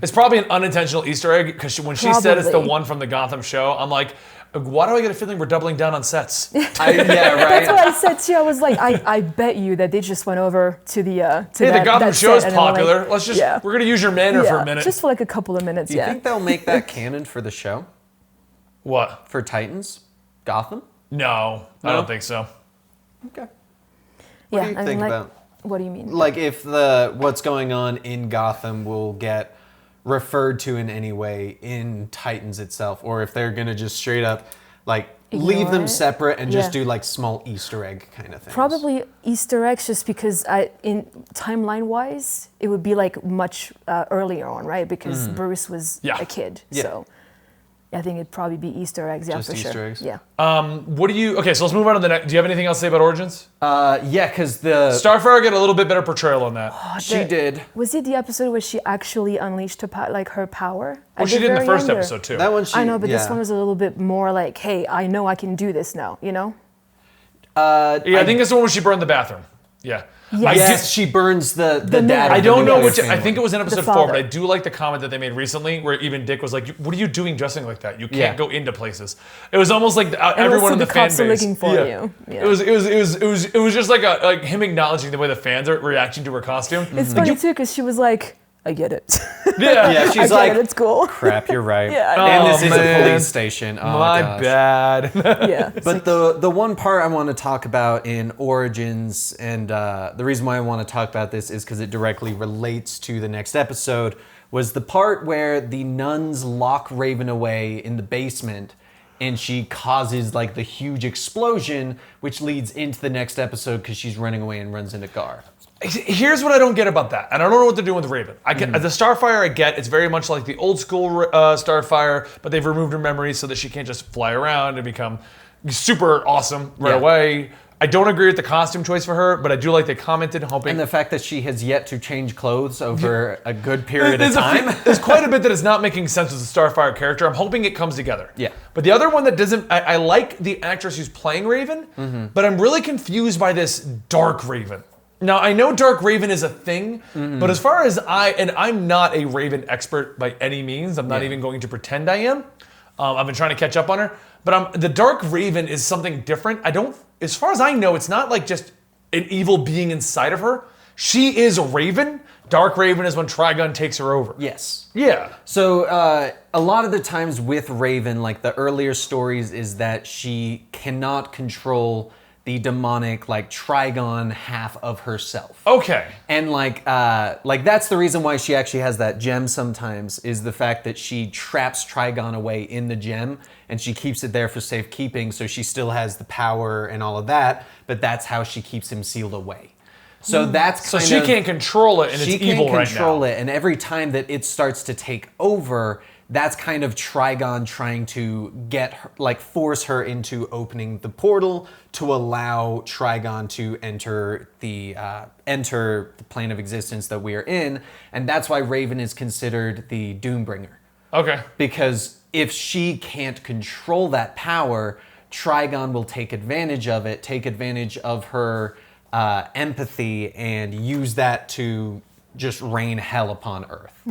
It's probably an unintentional Easter egg, because when she said it's the one from the Gotham show, I'm like, why do I get a feeling we're doubling down on sets? Yeah, right. That's what I said too. I was like, I bet you that they just went over to the the Gotham show is popular. Let's just we're gonna use your manor for a minute. Just for like a couple of minutes. Do you think they'll make that canon for the show? What? For Titans? Gotham? No, I don't think so. Okay. What do you think about? What do you mean? Like, if what's going on in Gotham will get referred to in any way in Titans itself, or if they're gonna just straight up like leave them separate and just do like small Easter egg kind of things. Probably Easter eggs, just because in timeline wise it would be like much earlier on, right? Because Bruce was a kid. Yeah. So I think it'd probably be Easter eggs. Yeah, Just for Easter sure. eggs? Yeah. What do you? Okay, so let's move on to the next. Do you have anything else to say about Origins? Yeah, because the Starfire get a little bit better portrayal on that. she did. Was it the episode where she actually unleashed her power? Well, she did in the first episode too. That one, I know, but this one was a little bit more like, hey, I know I can do this now, you know? Yeah, I think it's the one where she burned the bathroom. Yeah. Yes, she burns the dad. mirror. of I the don't know nuclear which. I family. think it was in episode 4, father. but I do like the comment that they made recently, where even Dick was like, "What are you doing dressing like that? You can't go into places." It was almost like everyone in the fan cops base are looking for you. Yeah. It was just like him acknowledging the way the fans are reacting to her costume. It's funny too, because she was like, I get it. Yeah, I she's get like, it, it's cool. crap, you're right. Yeah. And this is a man. police station. Oh, My gosh. bad. Yeah. But the one part I want to talk about in Origins, and the reason why I want to talk about this is because it directly relates to the next episode, was the part where the nuns lock Raven away in the basement, and she causes like the huge explosion, which leads into the next episode because she's running away and runs into Gar. Here's what I don't get about that, and I don't know what they're doing with Raven. I get the Starfire. I get it's very much like the old school Starfire, but they've removed her memories so that she can't just fly around and become super awesome right away. I don't agree with the costume choice for her, but I do like they commented, hoping. And the fact that she has yet to change clothes over a good period of time. There's quite a bit that is not making sense with the Starfire character. I'm hoping it comes together. Yeah. But the other one that doesn't, I like the actress who's playing Raven, but I'm really confused by this Dark Raven. Now, I know Dark Raven is a thing, but as far as I'm not a Raven expert by any means. I'm not even going to pretend I am. I've been trying to catch up on her. But the Dark Raven is something different. As far as I know, it's not like just an evil being inside of her. She is a Raven. Dark Raven is when Trigon takes her over. Yes. Yeah. So a lot of the times with Raven, like the earlier stories, is that she cannot control the demonic, like Trigon half of herself. Okay. And like that's the reason why she actually has that gem sometimes, is the fact that she traps Trigon away in the gem and she keeps it there for safekeeping, so she still has the power and all of that, but that's how she keeps him sealed away. So that's So kind she of, can't control it, and she it's evil can't right now. control it, and every time that it starts to take over, that's kind of Trigon trying to get her, like force her into opening the portal to allow Trigon to enter the plane of existence that we are in, and that's why Raven is considered the Doombringer. Okay. Because if she can't control that power, Trigon will take advantage of it, take advantage of her empathy, and use that to just rain hell upon Earth.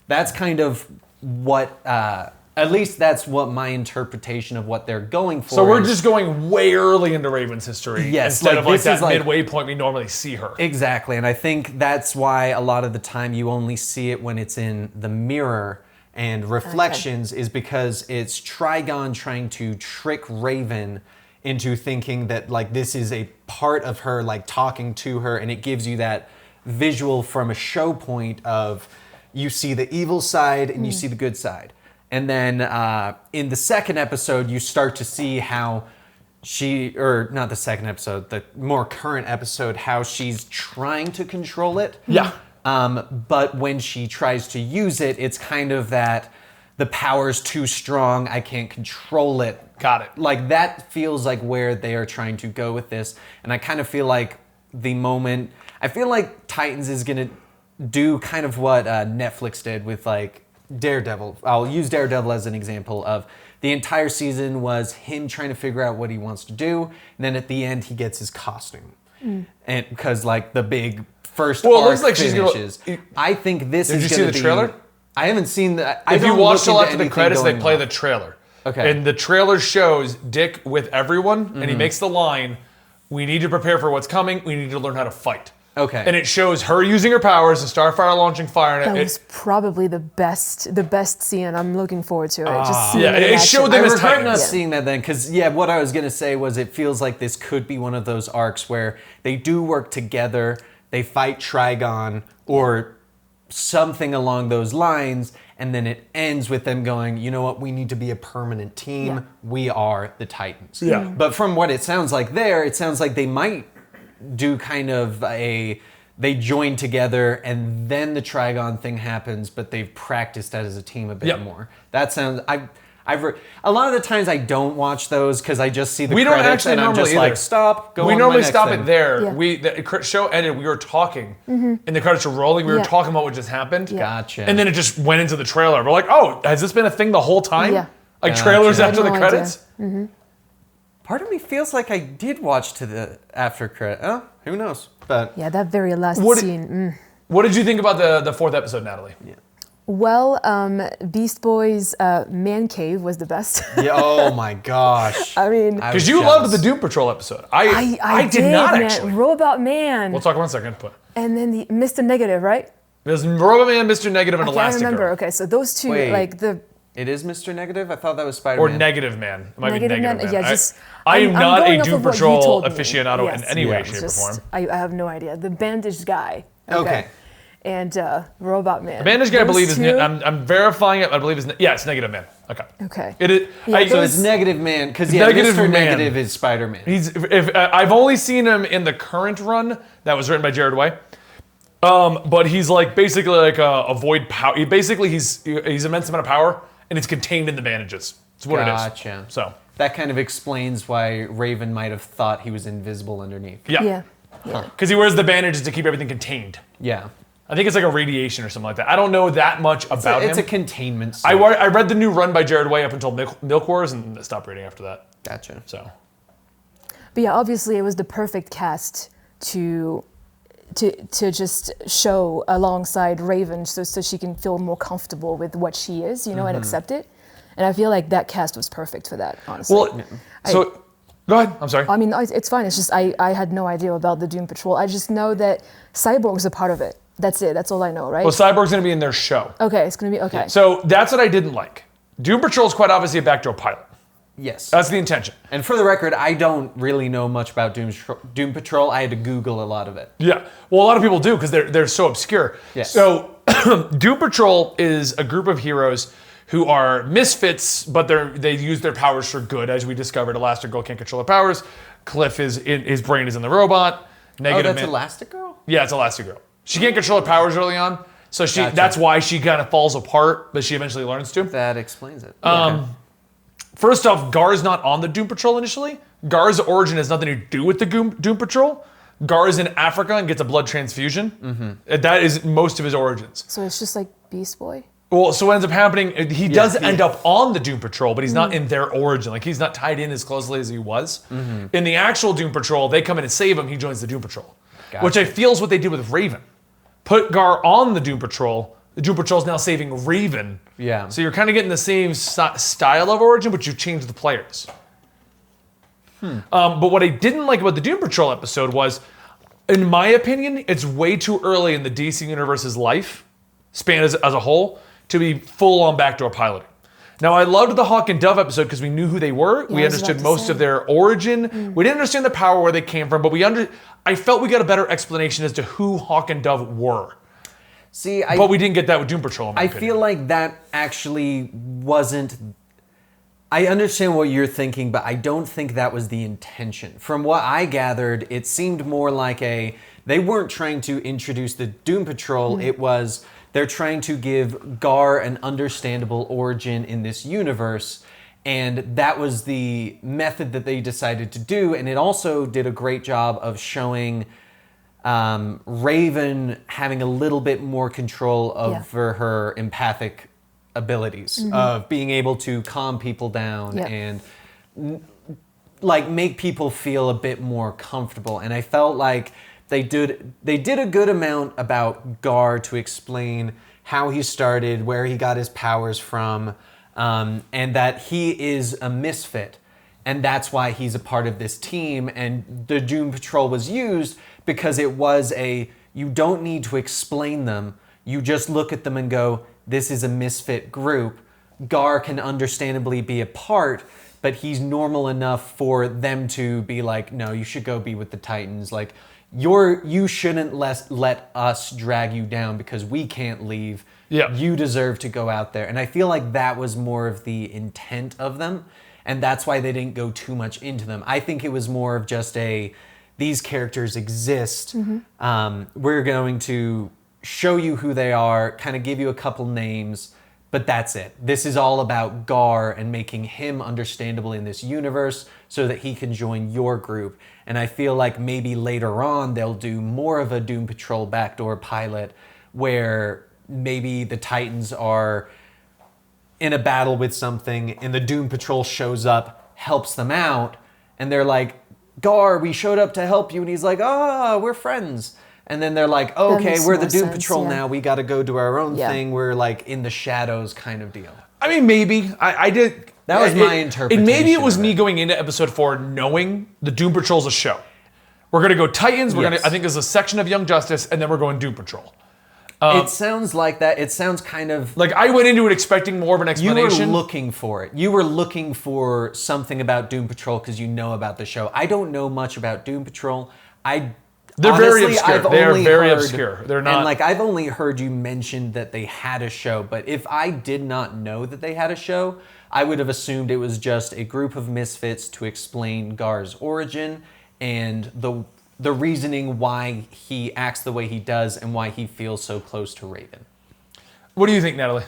That's kind of what, at least that's what my interpretation of what they're going for. So we're is. just going way early into Raven's history Yes, instead like, of like this that is like- midway point we normally see her. Exactly, and I think that's why a lot of the time you only see it when it's in the mirror and reflections, is because it's Trigon trying to trick Raven into thinking that like this is a part of her, like talking to her, and it gives you that visual from a show point of you see the evil side and you see the good side. And then in the second episode, you start to see how not the second episode, the more current episode, how she's trying to control it. Yeah. But when she tries to use it, it's kind of that the power's too strong, I can't control it. Got it. Like that feels like where they are trying to go with this. And I kind of feel like I feel like Titans is gonna do kind of what Netflix did with like Daredevil. I'll use Daredevil as an example of the entire season was him trying to figure out what he wants to do. And then at the end, he gets his costume. And because like the big first Well, it arc looks like she's gonna- finishes. I think this Did is you see gonna the be- trailer? I haven't seen that. If you watch till after the anything credits, they going play on. the trailer. Okay. And the trailer shows Dick with everyone, and he makes the line, "We need to prepare for what's coming. We need to learn how to fight." Okay. And it shows her using her powers and Starfire launching fire. That And was probably the best scene. I'm looking forward to it. Just seeing yeah, it in it action. showed I them as regret Titans. not Yeah. seeing that then, because what I was gonna say was it feels like this could be one of those arcs where they do work together, they fight Trigon or something along those lines, and then it ends with them going, you know what, we need to be a permanent team. Yeah. We are the Titans. Yeah. But from what it sounds like there, it sounds like they might do kind of they join together and then the Trigon thing happens, but they've practiced that as a team a bit Yep. more. That sounds, A lot of the times I don't watch those because I just see the We don't credits actually and I'm normally just either. like, stop, go on We to my normally next stop thing. it there. Yeah. The show ended. We were talking, and the credits were rolling. We were Yeah. talking about what just happened. Yeah. Gotcha. And then it just went into the trailer. We're like, oh, has this been a thing the whole time? Yeah. Like Gotcha. trailers I after had the no idea. credits? Part of me feels like I did watch to the after credit. Oh, who knows? But Yeah, that very last What- scene. What did you think about the fourth episode, Natalie? Well, Beast Boy's man cave was the best. yeah, oh my gosh. I mean, I Because was you jealous. loved the Doom Patrol episode. I I did not man. actually. Robot Man. We'll talk about it in a second. But And then the Mr. Negative, right? there's Robot Man, Mr. Negative, and I can't Elastigirl. remember. Okay, so those two, Wait. like the It is Mr. Negative? I thought that was Or Spider-Man. Negative Man. It might Negative be Negative Man. Man. Yeah, just I am I'm not going a off Doom of what you Patrol told me. aficionado Yes. in any way, Yeah. shape, just, or form. I have no idea. The bandaged guy. Okay. And Robot Man. Bandage guy, I Those believe, is. two- I'm verifying it. I believe it's Negative Man. Okay. Okay. It is. Yeah, I, So those- it's Negative Man, because Negative Mr. Man. Negative is Spider-Man. I've only seen him in the current run that was written by Jared Way. But he's like basically like a void power. He's immense amount of power, and it's contained in the bandages. That's what it is. Gotcha. So That kind of explains why Raven might have thought he was invisible underneath. Yeah. because he wears the bandages to keep everything contained. Yeah. I think it's like a radiation or something like that. I don't know that much about It's a him. containment suit. I read the new run by Jared Way up until Milk Wars and stopped reading after that. Gotcha. So But yeah, obviously it was the perfect cast to just show alongside Raven so she can feel more comfortable with what she is, and accept it. And I feel like that cast was perfect for that, honestly. well, so go ahead. I'm sorry. I mean, it's fine. It's just I had no idea about the Doom Patrol. I just know that Cyborg's a part of it. That's it. That's all I know, right? Well, Cyborg's going to be in their show. Okay, it's gonna be okay. So that's what I didn't like. Doom Patrol is quite obviously a backdoor pilot. Yes. That's the intention. And for the record, I don't really know much about Doom Patrol. I had to Google a lot of it. Yeah. Well, a lot of people do because they're so obscure. Yes. So Doom Patrol is a group of heroes who are misfits, but they use their powers for good, as we discovered. Elastigirl can't control her powers. Cliff his brain is in the robot. Oh, Negative that's Man. Elastigirl? Yeah, it's Elastigirl. She can't control her powers early on, so Gotcha. that's why she kind of falls apart, but she eventually learns to. That explains it. First off, Gar's not on the Doom Patrol initially. Gar's origin has nothing to do with the Doom Patrol. Gar is in Africa and gets a blood transfusion. That is most of his origins. So it's just like Beast Boy. Well, so what ends up happening, he does he- end up on the Doom Patrol, but he's not in their origin. Like, he's not tied in as closely as he was. In the actual Doom Patrol, they come in and save him, he joins the Doom Patrol. Which I feel is what they did with Raven. Put Gar on the Doom Patrol, the Doom Patrol's now saving Raven. Yeah. So you're kind of getting the same style of origin, but you've changed the players. But what I didn't like about the Doom Patrol episode was, in my opinion, it's way too early in the DC Universe's life, span as a whole, to be full-on backdoor piloting. Now, I loved the Hawk and Dove episode because we knew who they were. Yeah, We I was understood about to most say. of their origin. We didn't understand the power, where they came from, but I felt we got a better explanation as to who Hawk and Dove were. See, But we didn't get that with Doom Patrol, in my I opinion. feel like that actually wasn't. I understand what you're thinking, but I don't think that was the intention. From what I gathered, it seemed more like they weren't trying to introduce the Doom Patrol. It was they're trying to give Gar an understandable origin in this universe, and that was the method that they decided to do. And it also did a great job of showing Raven having a little bit more control over her empathic abilities of being able to calm people down and like make people feel a bit more comfortable. And I felt like they did a good amount about Gar to explain how he started, where he got his powers from, and that he is a misfit. And that's why he's a part of this team. And the Doom Patrol was used because it was you don't need to explain them. You just look at them and go, this is a misfit group. Gar can understandably be a part, but he's normal enough for them to be like, no, you should go be with the Titans. Like, you shouldn't let us drag you down because we can't leave. Yeah. You deserve to go out there. And I feel like that was more of the intent of them. And that's why they didn't go too much into them. I think it was more of just these characters exist. We're going to show you who they are, kind of give you a couple names, But that's it. This is all about Gar and making him understandable in this universe so that he can join your group. And I feel like maybe later on they'll do more of a Doom Patrol backdoor pilot where maybe the Titans are in a battle with something and the Doom Patrol shows up, helps them out, and they're like, Gar, we showed up to help you. And he's like, we're friends. And then they're like, okay, we're the Doom Patrol now. We got to go do our own thing. We're like in the shadows kind of deal. I mean, maybe. I did. That was my interpretation. And maybe it was me going into episode 4 knowing the Doom Patrol's a show. We're going to go Titans. I think there's a section of Young Justice, and then we're going Doom Patrol. It sounds like that. It sounds kind of... Like, I went into it expecting more of an explanation. You were looking for it. You were looking for something about Doom Patrol because you know about the show. I don't know much about Doom Patrol. They're very obscure. They're very obscure. They're not... And like, I've only heard you mention that they had a show, but if I did not know that they had a show, I would have assumed it was just a group of misfits to explain Gar's origin and the reasoning why he acts the way he does and why he feels so close to Raven. What do you think, Natalie?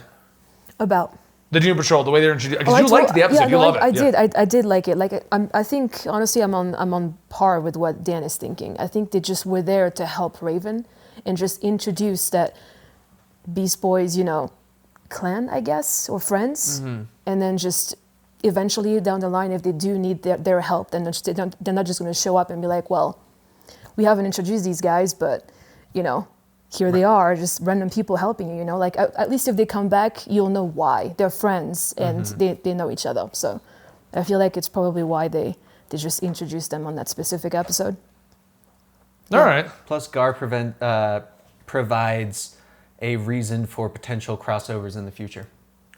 About? The Doom Patrol, the way they're introduced. Because you liked the episode, you love it. I did like it. Like, I think honestly, I'm on par with what Dan is thinking. I think they just were there to help Raven and just introduce that Beast Boys, clan, I guess, or friends, and then just eventually down the line, if they do need their help, then they're not just going to show up and be like, well, we haven't introduced these guys, but here they are, just random people helping you, Like, at least if they come back, you'll know why. They're friends, and they know each other. So I feel like it's probably why they just introduced them on that specific episode. All right. Plus, Gar provides a reason for potential crossovers in the future.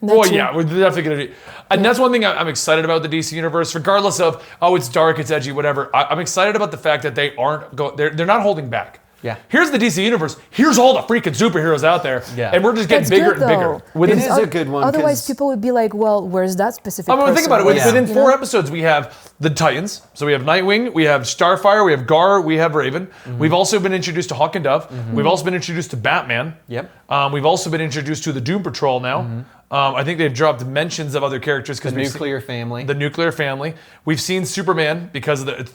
Well, yeah, we're definitely going to do. And that's one thing I'm excited about the DC Universe, regardless of, it's dark, it's edgy, whatever. I'm excited about the fact that they aren't they're not holding back. Yeah. Here's the DC Universe. Here's all the freaking superheroes out there. Yeah. And we're just getting bigger and bigger. It is a good one. Otherwise, people would be like, well, where's that specific person? Think about it. Within 4 episodes, we have the Titans. So we have Nightwing, we have Starfire, we have Gar, we have Raven. We've also been introduced to Hawk and Dove. We've also been introduced to Batman. Yep. We've also been introduced to the Doom Patrol now. I think they've dropped mentions of other characters because the nuclear family. The nuclear family. We've seen Superman because of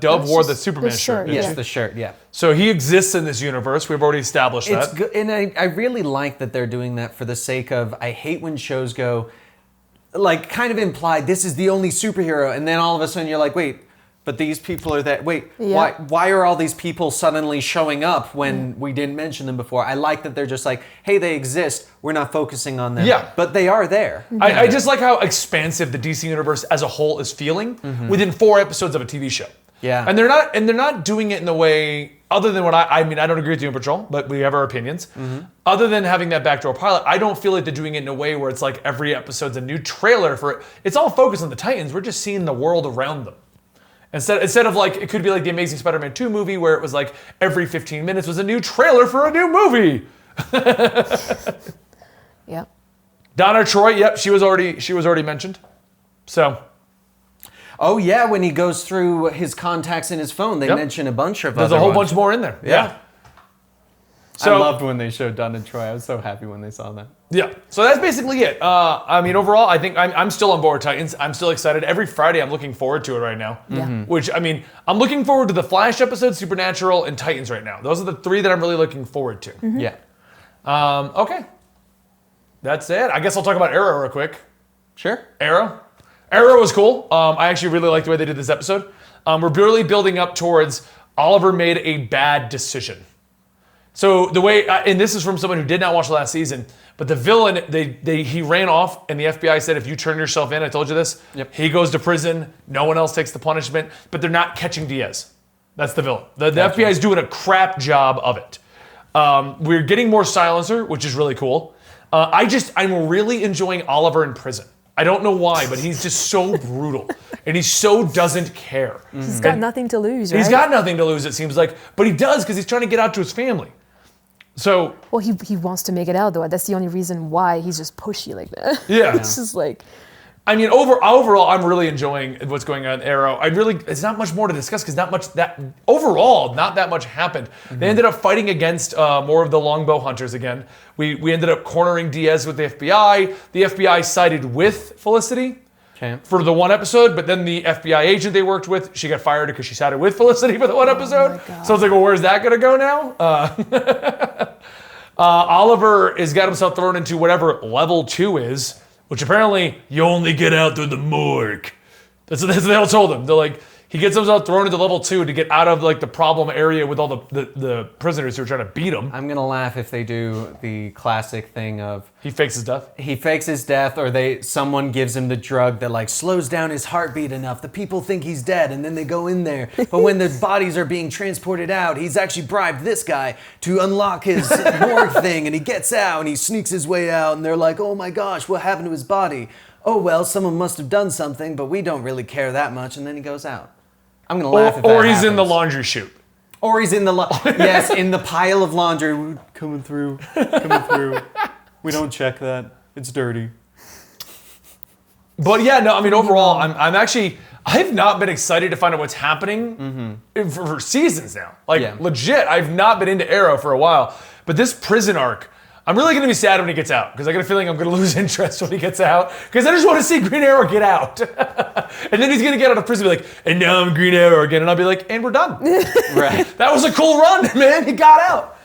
Dove wore the Superman shirt. Yes, the shirt. Yeah. So he exists in this universe. We've already established that. It's good, and I really like that they're doing that for the sake of. I hate when shows go, like, kind of implied this is the only superhero, and then all of a sudden you're like, wait. But these people are that. Wait, why are all these people suddenly showing up when we didn't mention them before? I like that they're just like, hey, they exist. We're not focusing on them. Yeah. But they are there. I just like how expansive the DC Universe as a whole is feeling within 4 episodes of a TV show. Yeah. And they're not doing it in the way, other than what I don't agree with Doom Patrol, but we have our opinions. Other than having that backdoor pilot, I don't feel like they're doing it in a way where it's like every episode's a new trailer for it. It's all focused on the Titans. We're just seeing the world around them. Instead of like, it could be like the Amazing Spider-Man 2 movie where it was like every 15 minutes was a new trailer for a new movie. Yep. Donna Troy, yep, she was already mentioned. So. Oh yeah, when he goes through his contacts in his phone, they mention a bunch of There's a whole bunch more in there. Yeah. So, I loved when they showed Donna Troy. I was so happy when they saw that. Yeah. So that's basically it. Overall, I think I'm still on board with Titans. I'm still excited. Every Friday, I'm looking forward to it right now. Yeah. Which, I'm looking forward to the Flash episode, Supernatural, and Titans right now. Those are the 3 that I'm really looking forward to. Yeah. Okay. That's it. I guess I'll talk about Arrow real quick. Sure. Arrow was cool. I actually really liked the way they did this episode. We're really building up towards Oliver made a bad decision. So the way, and this is from someone who did not watch the last season, but the villain, he ran off, and the FBI said, if you turn yourself in, I told you this, he goes to prison, no one else takes the punishment, but they're not catching Diaz. That's the villain. The FBI is doing a crap job of it. We're getting more Silencer, which is really cool. I'm really enjoying Oliver in prison. I don't know why, but he's just so brutal, and he so doesn't care. He's got nothing to lose, right? He's got nothing to lose, it seems like, but he does because he's trying to get out to his family. So, well, he wants to make it out, though. That's the only reason why he's just pushy like that. Yeah. It's just like, I mean, overall, I'm really enjoying what's going on in Arrow. It's not much more to discuss because not that much happened. They ended up fighting against more of the longbow hunters again. We ended up cornering Diaz with the FBI. The FBI sided with Felicity for the one episode, but then the FBI agent they worked with, she got fired because she sided with Felicity for the one episode. So it's like, well, where's that gonna go now? Oliver has got himself thrown into whatever level 2 is. Which apparently you only get out through the morgue. That's what they all told him. They're like, he gets himself thrown into level 2 to get out of like the problem area with all the prisoners who are trying to beat him. I'm gonna laugh if they do the classic thing of he fakes his death. He fakes his death, or someone gives him the drug that like slows down his heartbeat enough. The people think he's dead, and then they go in there. But when the bodies are being transported out, he's actually bribed this guy to unlock his morgue thing, and he gets out and he sneaks his way out, and they're like, "Oh my gosh, what happened to his body? Oh well, someone must have done something, but we don't really care that much." And then he goes out. I'm gonna laugh if that Or he's happens. in the laundry chute. Or he's in the yes, in the pile of laundry. We're coming through. We don't check that. It's dirty. But yeah, no, I mean overall, I've not been excited to find out what's happening for seasons now. Like legit, I've not been into Arrow for a while. But this prison arc, I'm really gonna be sad when he gets out because I got a feeling I'm gonna lose interest when he gets out because I just want to see Green Arrow get out. And then he's gonna get out of prison and be like, and now I'm Green Arrow again, and I'll be like, and we're done. Right. That was a cool run, man. He got out.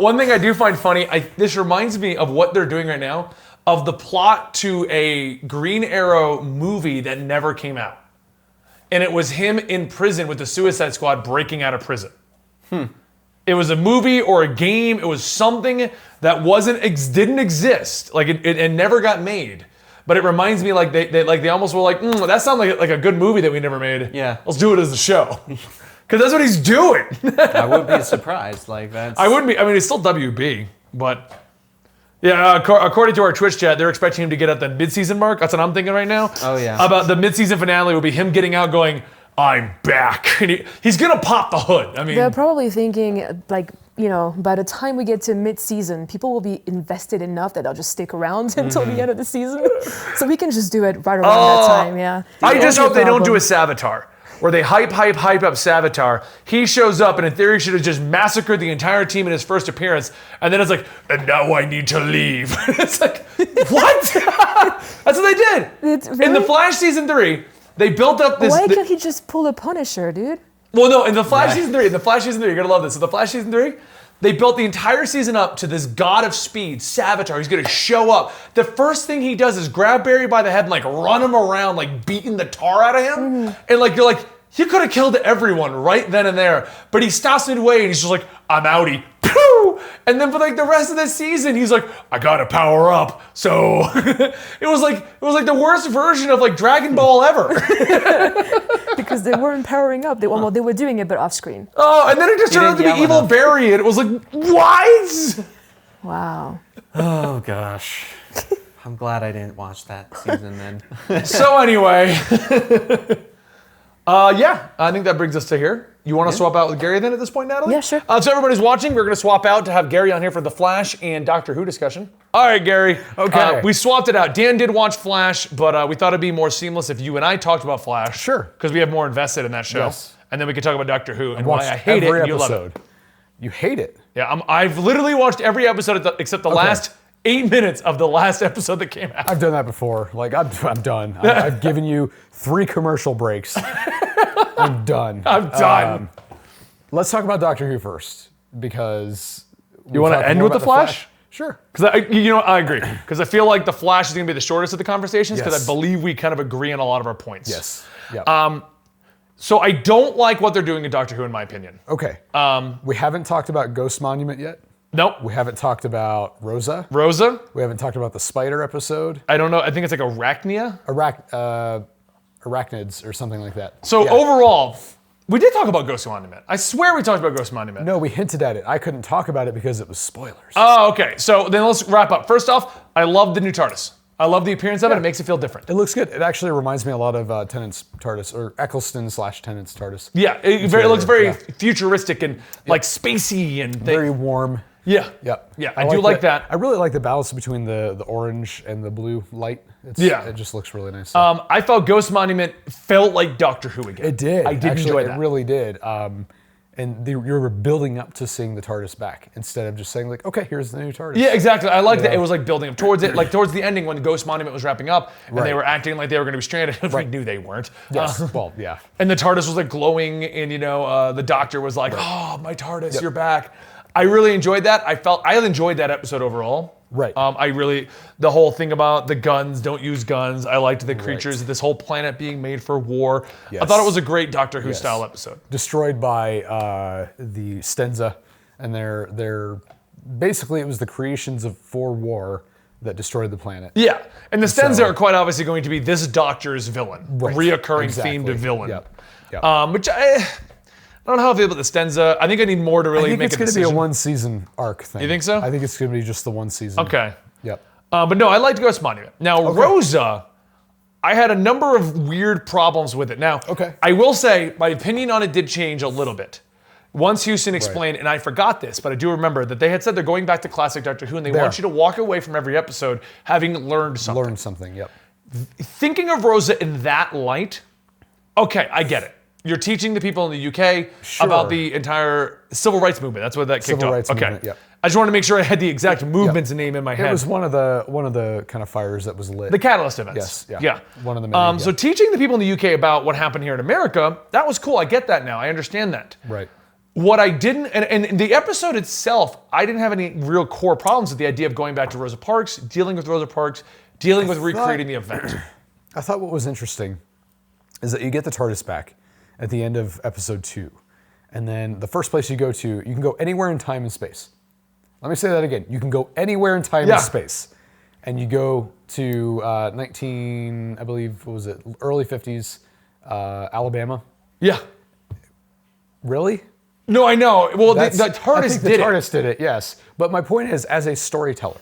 One thing I do find funny, this reminds me of what they're doing right now, of the plot to a Green Arrow movie that never came out. And it was him in prison with the Suicide Squad breaking out of prison. It was a movie or a game. It was something that didn't exist. Like it never got made. But it reminds me like they almost were like, that sounds like a good movie that we never made. Yeah. Let's do it as a show. Because that's what he's doing. I would be surprised. Like that's. I wouldn't be. I mean, it's still WB, but yeah. According to our Twitch chat, they're expecting him to get at the mid-season mark. That's what I'm thinking right now. Oh yeah. About the mid-season finale will be him getting out, going, "I'm back," and he's gonna pop the hood. I mean, they're probably thinking like, by the time we get to mid-season, people will be invested enough that they'll just stick around until the end of the season. So we can just do it right around that time. Yeah. I just hope they don't do a Savitar. Where they hype up Savitar. He shows up and in theory should have just massacred the entire team in his first appearance. And then it's like, and now I need to leave. It's like, what? That's what they did. Really? In The Flash Season 3, they built up this... Why can't he just pull a Punisher, dude? Well, no, in The Flash Season 3, you're gonna love this. So The Flash Season 3, they built the entire season up to this god of speed, Savitar. He's gonna show up. The first thing he does is grab Barry by the head and like run him around, like beating the tar out of him. And like you're like, he could have killed everyone right then and there. But he stops midway and he's just like, I'm outie. Pew! And then for like the rest of the season, he's like, I gotta power up. So it was like the worst version of like Dragon Ball ever. Because they weren't powering up. They were doing it, but off screen. Oh, and then it just turned out to be Evil Barry, and it was like, what? Wow. Oh gosh. I'm glad I didn't watch that season then. So anyway, I think that brings us to here. You want to swap out with Gary then at this point, Natalie? Yeah, sure. So everybody's watching, we're going to swap out to have Gary on here for the Flash and Doctor Who discussion. All right, Gary. Okay. We swapped it out. Dan did watch Flash, but we thought it'd be more seamless if you and I talked about Flash. Sure. Because we have more invested in that show. Yes. And then we could talk about Doctor Who and Watched why I hate it every and you love episode. it. You hate it? Yeah, I've literally watched every episode except the last 8 minutes of the last episode that came out. I've done that before. Like, I'm done. I've given you 3 commercial breaks. I'm done. I'm done. Let's talk about Doctor Who first, because... You want to end with the Flash? Sure. Because I agree. Because I feel like the Flash is going to be the shortest of the conversations, because Yes. I believe we kind of agree on a lot of our points. Yes. Yep. So I don't like what they're doing in Doctor Who, in my opinion. Okay. We haven't talked about Ghost Monument yet. Nope. We haven't talked about Rosa. Rosa? We haven't talked about the spider episode. I don't know. I think it's like Arachnia. Arachnids or something like that. So Yeah. overall, we did talk about Ghost Monument. I swear we talked about Ghost Monument. No, we hinted at it. I couldn't talk about it because it was spoilers. Oh, okay. So then let's wrap up. First off, I love the new TARDIS. I love the appearance of it. It makes it feel different. It looks good. It actually reminds me a lot of Tennant's TARDIS, or Eccleston/Tennant's TARDIS. Yeah, it looks very Yeah. futuristic and like spacey and Very warm. Yeah. Yep. Yeah, I do like that. I really like the balance between the orange and the blue light. Yeah. It just looks really nice. I felt Ghost Monument felt like Doctor Who again. It did. I did Actually, enjoy that. It really did. And you were building up to seeing the TARDIS back instead of just saying like, okay, here's the new TARDIS. Yeah, exactly. I like that. It was like building up towards it. Like towards the ending when Ghost Monument was wrapping up and they were acting like they were going to be stranded. We knew they weren't. Yes. Well, yeah. And the TARDIS was like glowing and, the Doctor was like, oh, my TARDIS, you're back. I really enjoyed that. I enjoyed that episode overall. Right. The whole thing about the guns, don't use guns. I liked the creatures, this whole planet being made for war. Yes. I thought it was a great Doctor Who style episode. Destroyed by the Stenza, and they're basically it was the creations for war that destroyed the planet. Yeah, and the Stenza are quite obviously going to be this Doctor's villain, Right. a reoccurring Exactly. themed villain. Yep. Which I don't know how I feel about the Stenza. I think I need more to really I think make it's a going to be decision. a one-season arc thing. You think so? I think it's going to be just the one season. Okay. Yep. But no, I liked Ghost Monument. Now, Rosa, I had a number of weird problems with it. Now, I will say my opinion on it did change a little bit. Once Houston explained, and I forgot this, but I do remember that they had said they're going back to classic Doctor Who and they want you to walk away from every episode having learned something. Learn something, yep. Thinking of Rosa in that light, okay, I get it. You're teaching the people in the UK about the entire civil rights movement. That's what that kicked off. Civil rights movement, yep. I just wanted to make sure I had the exact movement's name in my head. It was one of the kind of fires that was lit. The Catalyst events. Yes, yeah. One of the many. So teaching the people in the UK about what happened here in America, that was cool. I get that now. I understand that. Right. What I didn't, and the episode itself, I didn't have any real core problems with the idea of going back to Rosa Parks, dealing with Rosa Parks, dealing with recreating the event. I thought what was interesting is that you get the TARDIS back at the end of episode 2. And then the first place you go to, you can go anywhere in time and space. Let me say that again. You can go anywhere in time and space. And you go to I believe, what was it, early 50s, Alabama. Yeah. Really? No, I know. Well, the TARDIS I think the TARDIS did it, yes. But my point is, as a storyteller,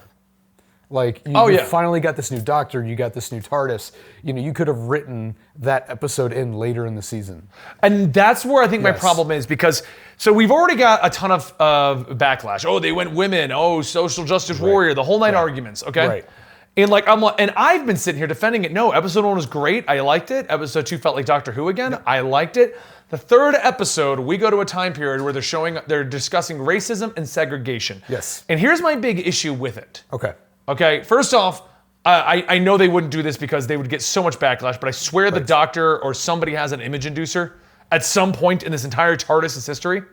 like you finally got this new Doctor, you got this new TARDIS. You could have written that episode in later in the season. And that's where I think my problem is because so we've already got a ton of backlash. Oh, they went women. Oh, social justice warrior. The whole nine arguments. Okay. Right. And and I've been sitting here defending it. No, episode 1 was great. I liked it. Episode 2 felt like Doctor Who again. I liked it. The third episode, we go to a time period where they're discussing racism and segregation. Yes. And here's my big issue with it. Okay. First off, I know they wouldn't do this because they would get so much backlash, but I swear the Doctor or somebody has an image inducer at some point in this entire TARDIS history.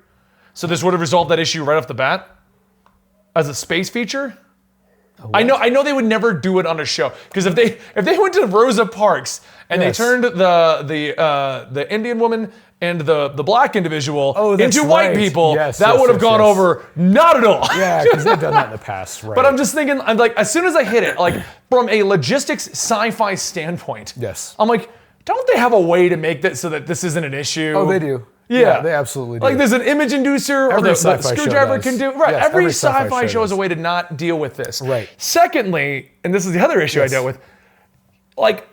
So this would have resolved that issue right off the bat as a space feature. I know they would never do it on a show because if they went to Rosa Parks and they turned the Indian woman and the black individual into white people, that would have gone over not at all. Yeah, because they've done that in the past, right? But I'm just thinking, I'm like, as soon as I hit it, like from a logistics sci-fi standpoint, I'm like, don't they have a way to make that so that this isn't an issue? Oh, they do. Yeah, they absolutely do. Like there's an image inducer or the screwdriver can do. Right, yes, every sci-fi show has a way to not deal with this. Right. Secondly, and this is the other issue I dealt with, like,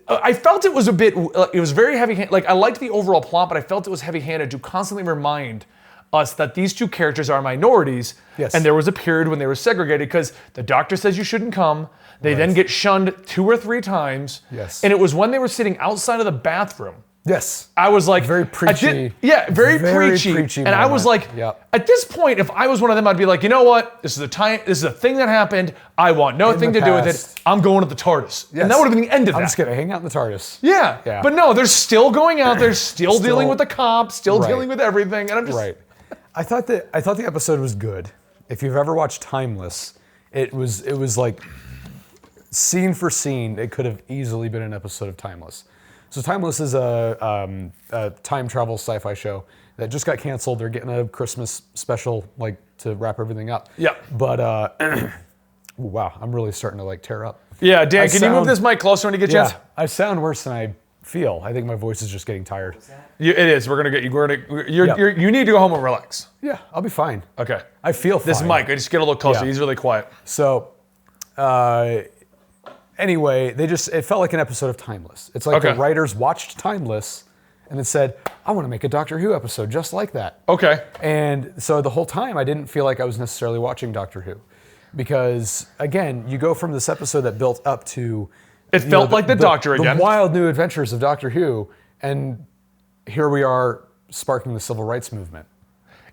I felt it was a bit, it was very heavy-handed. Like, I liked the overall plot, but I felt it was heavy-handed to constantly remind us that these two characters are minorities. Yes. And there was a period when they were segregated because the Doctor says you shouldn't come. They then get shunned 2 or 3 times. Yes. And it was when they were sitting outside of the bathroom. Yes. I was like, very preachy. Very preachy. And moment. I was like, at this point, if I was one of them, I'd be like, you know what? This is a thing that happened. I want nothing to do with it. I'm going to the TARDIS. Yes. And that would have been the end of that. I'm just gonna hang out in the TARDIS. Yeah. But no, they're still going out there, still dealing with the cops, still dealing with everything. And I'm just I thought the episode was good. If you've ever watched Timeless, it was like scene for scene, it could have easily been an episode of Timeless. So Timeless is a time travel sci-fi show that just got canceled. They're getting a Christmas special like to wrap everything up. Yeah. But wow, I'm really starting to like tear up. Yeah, Dan, can you move this mic closer when you get a chance? I sound worse than I feel. I think my voice is just getting tired. It is. We're gonna get you. You need to go home and relax. Yeah, I'll be fine. Okay. I feel fine. This mic, I just get a little closer. Yeah. He's really quiet. So, anyway, it felt like an episode of Timeless. It's like the writers watched Timeless and it said, I want to make a Doctor Who episode just like that. Okay. And so the whole time I didn't feel like I was necessarily watching Doctor Who. Because again, you go from this episode that built up to It felt like the Doctor again. The wild new adventures of Doctor Who, and here we are sparking the civil rights movement.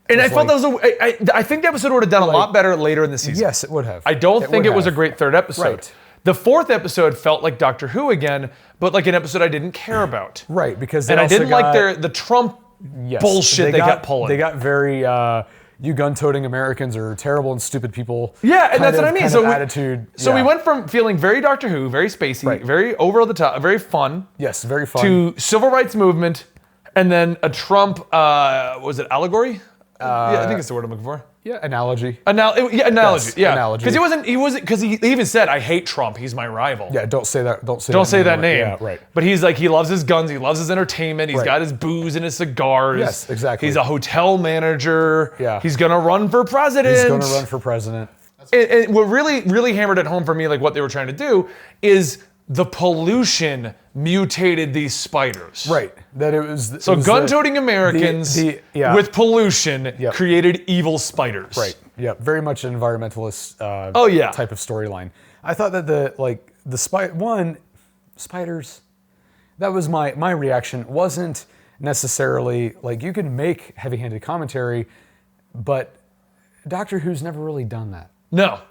And I felt that was I think the episode would have done a lot better later in the season. Yes, it would have. I don't think it was a great third episode. Right. The fourth episode felt like Doctor Who again, but like an episode I didn't care about. Right, because I didn't like the Trump bullshit they kept pulling. They got very you gun-toting Americans are terrible and stupid people. Yeah, and that's what I mean. So attitude. So we went from feeling very Doctor Who, very spacey, very over the top, very fun. Yes, very fun. To civil rights movement, and then a Trump was it allegory? Yeah, I think it's the word I'm looking for. Yeah, analogy. Analogy. Yes, yeah, analogy. Because he wasn't because he even said, "I hate Trump. He's my rival." Yeah, don't say that. Don't say that name. Yeah, right. But he's like, he loves his guns. He loves his entertainment. He's Right. got his booze and his cigars. Yes, exactly. He's a hotel manager. Yeah. He's gonna run for president. He's going to run for president. And what really hammered it home for me, like what they were trying to do, is the pollution mutated these spiders. Right. That it was. So gun-toting Americans with pollution created evil spiders. Right. Yeah. Very much an environmentalist. Type of storyline. I thought that spiders. That was my reaction. Wasn't necessarily like you can make heavy-handed commentary, but Doctor Who's never really done that. No.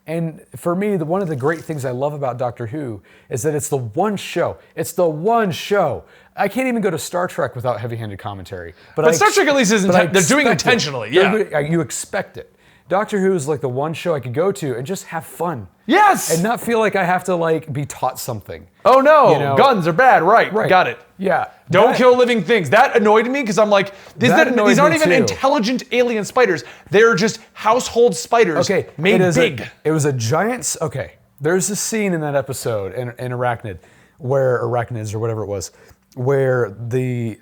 And for me, one of the great things I love about Doctor Who is that it's the one show. It's the one show. I can't even go to Star Trek without heavy-handed commentary. But Star Trek at least isn't. They're doing it intentionally. Yeah. You expect it. Doctor Who is like the one show I could go to and just have fun. Yes. And not feel like I have to like be taught something. Oh no, You know? guns are bad. Right. Got it. Yeah. Don't kill living things. That annoyed me because I'm like, these annoyed aren't me even too. intelligent alien spiders. They're just household spiders made big. It was a giant. Okay. There's a scene in that episode in Arachnid, where Arachnids or whatever it was, where they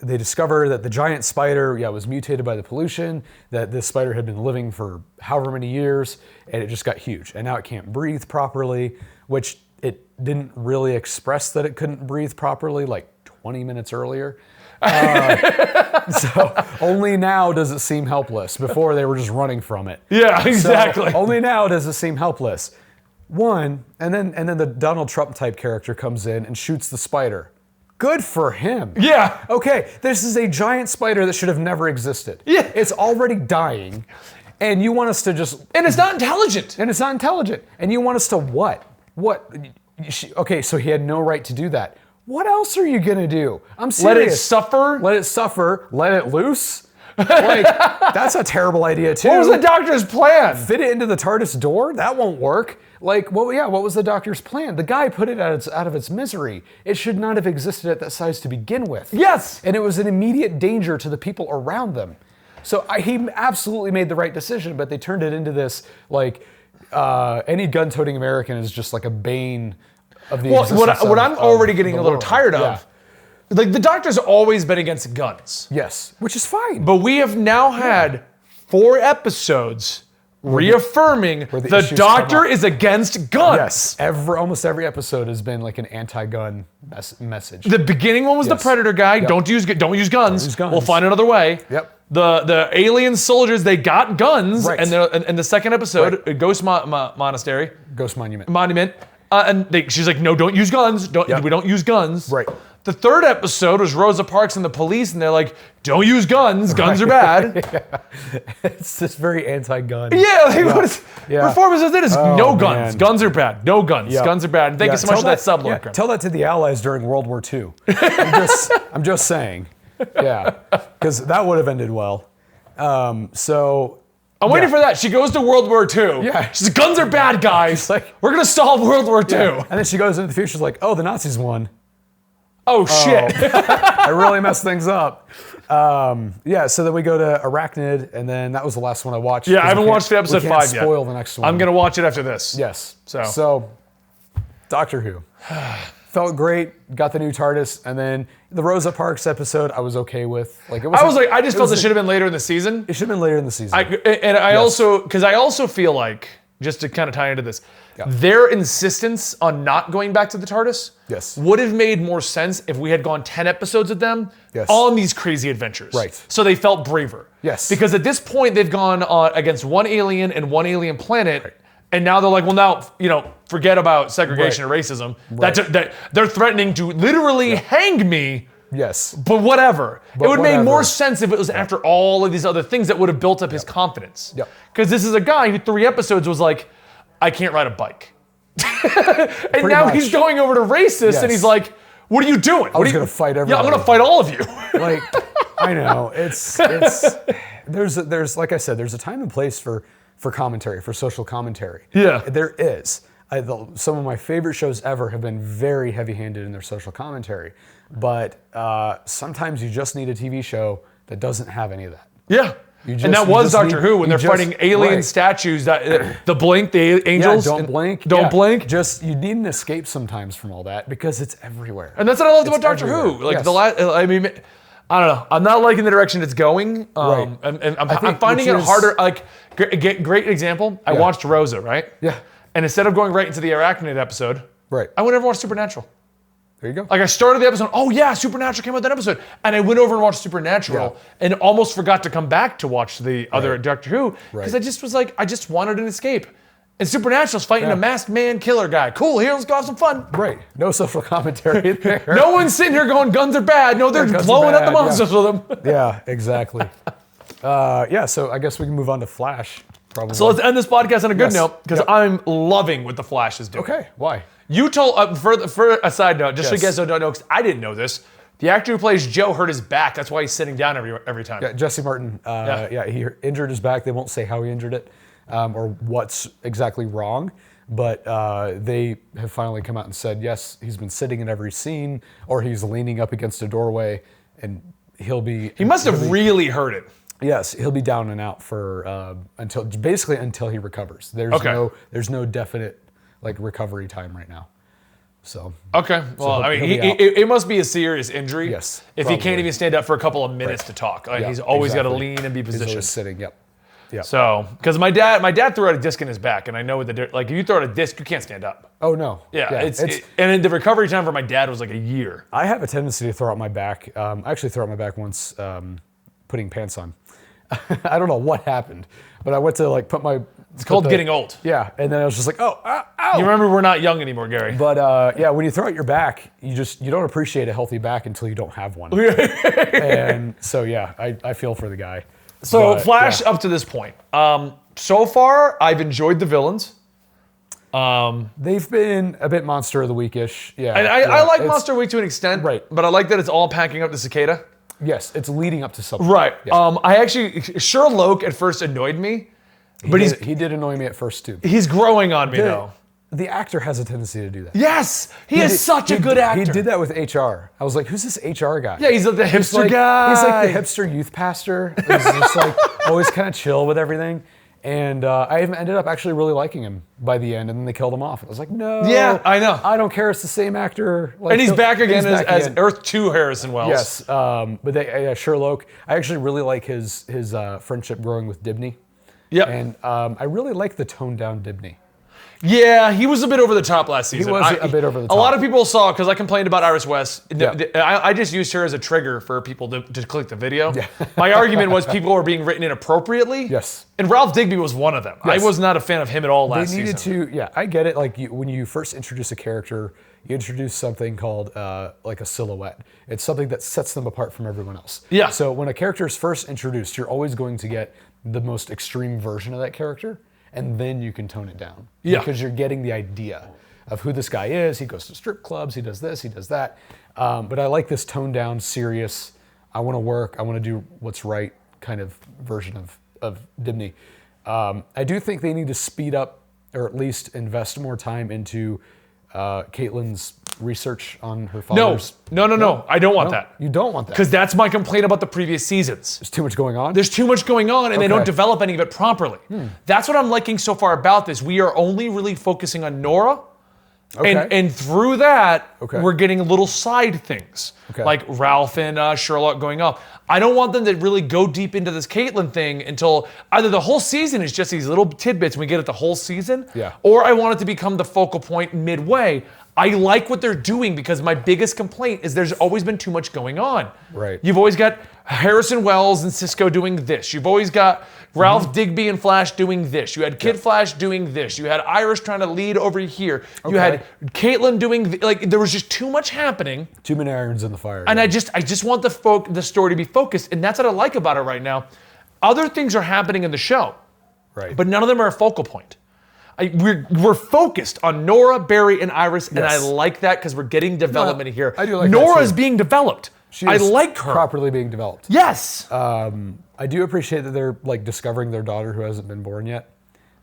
discover that the giant spider was mutated by the pollution, that this spider had been living for however many years, and it just got huge. And now it can't breathe properly, which it didn't really express that it couldn't breathe properly like 20 minutes earlier. So only now does it seem helpless. Before they were just running from it. Yeah, exactly. So only now does it seem helpless. And then the Donald Trump type character comes in and shoots the spider. Good for him. Yeah. Okay, this is a giant spider that should have never existed. Yeah. It's already dying, and you want us to just... And it's not intelligent. And it's not intelligent. And you want us to what? What? Okay, so he had no right to do that. What else are you gonna do? I'm serious. Let it suffer? Let it suffer. Let it loose? Like, that's a terrible idea too. What was the doctor's plan? Fit it into the TARDIS door? That won't work. Like, what was the doctor's plan? The guy put it out of its misery. It should not have existed at that size to begin with. Yes. And it was an immediate danger to the people around them. So he absolutely made the right decision, but they turned it into this, like, any gun-toting American is just like a bane of the existence what I'm already getting the a little world. tired of, Yeah. like the doctor's always been against guns. Yes, which is fine. But we have now had 4 episodes reaffirming the issues doctor come up. is against guns. Yes, almost every episode has been like an anti-gun message. The beginning one was the Predator guy. Yep. Don't use guns. use guns. We'll find another way. Yep. The alien soldiers, they got guns. Right. And the second episode, Ghost Monastery. Ghost Monument. Monument. She's like, no, don't use guns. We don't use guns. Right. The third episode was Rosa Parks and the police, and they're like, don't use guns. Guns are bad. It's just very anti-gun. Performance of it is no guns. man. Guns are bad. No guns. Yeah. Guns are bad. And thank you so much for that sub, Lorcan. Tell that to the Allies during World War II. I'm just saying. Yeah, because that would have ended well. So I'm waiting for that. She goes to World War II. Yeah. She's like, guns are bad, guys. We're going to solve World War II. yeah. And then she goes into the future, she's like, oh, the Nazis won. Oh, shit. I really messed things up. So then we go to Arachnid, and then that was the last one I watched. Yeah, I haven't watched the episode 5 yet. Spoil the next one. I'm going to watch it after this. Yes. So Doctor Who. Felt great, got the new TARDIS, and then the Rosa Parks episode I was okay with. Like it was. I just felt it should have been later in the season. It should have been later in the season. I also feel like just to kind of tie into this, their insistence on not going back to the TARDIS would have made more sense if we had gone 10 episodes with them on these crazy adventures. Right. So they felt braver. Yes. Because at this point, they've gone against one alien and one alien planet, and now they're like, well, now, forget about segregation and racism. That they're threatening to literally hang me. Yes. But whatever. It would make more sense if it was after all of these other things that would have built up his confidence. Yep. Because this is a guy who 3 episodes was like, I can't ride a bike. And now he's going over to racist and he's like, what are you doing? I was going to fight everybody. Yeah, I'm going to fight all of you. Like, I know. It's there's like I said, there's a time and place for commentary, for social commentary. Yeah. There is. Some of my favorite shows ever have been very heavy-handed in their social commentary. But sometimes you just need a TV show that doesn't have any of that. Yeah. And that was Doctor Who when they're fighting alien statues, that the blink, the angels. Yeah, don't blink. Don't blink. Just, you need an escape sometimes from all that because it's everywhere. And that's what I loved about Doctor Who. Like I mean, I don't know. I'm not liking the direction it's going. And I'm finding it harder. Like, great example. I watched Rosa, right? Yeah. And instead of going right into the Arachnid episode, I went over and watched Supernatural. There you go. Like I started the episode, oh yeah, Supernatural came out that episode. And I went over and watched Supernatural and almost forgot to come back to watch the other Doctor Who. Because I just was like, I just wanted an escape. And Supernatural's fighting a masked man killer guy. Cool, here, let's go have some fun. Right. No social commentary there. No one's sitting here going, guns are bad. No, they're blowing up the monsters with them. Yeah, exactly. So I guess we can move on to Flash. Probably. So let's end this podcast on a good note, because I'm loving what the Flash is doing. Okay, why? You told, for a side note, just so you guys don't know, because I didn't know this, the actor who plays Joe hurt his back. That's why he's sitting down every time. Yeah, Jesse Martin. He injured his back. They won't say how he injured it or what's exactly wrong. But they have finally come out and said, yes, he's been sitting in every scene, or he's leaning up against a doorway, and he'll be... He must have really hurt it. Yes, he'll be down and out for until he recovers. There's no definite recovery time right now. So okay, well, I mean, it must be a serious injury. Yes, if he can't even stand up for a couple of minutes to talk, he's always got to lean and be positioned. He's always sitting. Yep. Yeah. So, because my dad threw out a disc in his back, and I know if you throw out a disc, you can't stand up. Oh no. Yeah. And then the recovery time for my dad was like a year. I have a tendency to throw out my back. I actually threw out my back once putting pants on. I don't know what happened, but I went to put my... It's called getting old. Yeah, and then I was just like, oh, ow. You remember we're not young anymore, Gary. But when you throw out your back, you don't appreciate a healthy back until you don't have one. And so I feel for the guy. So Flash up to this point. So far, I've enjoyed the villains. They've been a bit Monster of the Week-ish. Yeah. And I like Monster of the Week to an extent. Right. But I like that it's all packing up the cicada. Yes, it's leading up to something. Right. Yes. I actually, Sherlock at first annoyed me. But he did annoy me at first too. He's growing on me though. The actor has a tendency to do that. Yes, he is such a good actor. He did that with HR. I was like, who's this HR guy? Yeah, he's like the hipster guy. He's like the hipster youth pastor. He's just always kind of chill with everything. And I ended up actually really liking him by the end, and then they killed him off. I was like, no. Yeah, I know. I don't care. It's the same actor. And he's back again as Earth 2 Harrison Wells. Yes, but Sherlock. I actually really like his friendship growing with Dibney. Yeah, and I really like the toned down Dibney. Yeah, he was a bit over the top last season. He was a bit over the top. A lot of people saw, because I complained about Iris West. I just used her as a trigger for people to click the video. Yeah. My argument was people were being written inappropriately. Yes. And Ralph Digby was one of them. Yes. I was not a fan of him at all last season. They needed to, I get it. When you first introduce a character, you introduce something called a silhouette. It's something that sets them apart from everyone else. Yeah. So when a character is first introduced, you're always going to get the most extreme version of that character. And then you can tone it down. Yeah. Because you're getting the idea of who this guy is. He goes to strip clubs, he does this, he does that. But I like this toned down, serious, I want to work, I want to do what's right kind of version of Dibney. I do think they need to speed up, or at least invest more time into Caitlin's research on her father's... No. I don't want that. You don't want that? Because that's my complaint about the previous seasons. There's too much going on? There's too much going on, and they don't develop any of it properly. That's what I'm liking so far about this. We are only really focusing on Nora Okay. And through that, Okay. we're getting little side things, Okay. like Ralph and Sherlock going up. I don't want them to really go deep into this Caitlyn thing until either the whole season is just these little tidbits and we get it the whole season, Yeah. or I want it to become the focal point midway. I like what they're doing because my biggest complaint is there's always been too much going on. Right. You've always got Harrison Wells and Cisco doing this. You've always got Ralph Digby and Flash doing this. You had Kid Flash doing this. You had Iris trying to lead over here. You had Caitlyn doing there was just too much happening. Too many irons in the fire. And I just want the story to be focused, and that's what I like about it right now. Other things are happening in the show, right. but none of them are a focal point. We're focused on Nora, Barry, and Iris, and I Yes. like that because we're getting development here. I do like that Nora's too. being developed. She I is like her. properly being developed. Yes. I do appreciate that they're like discovering their daughter who hasn't been born yet.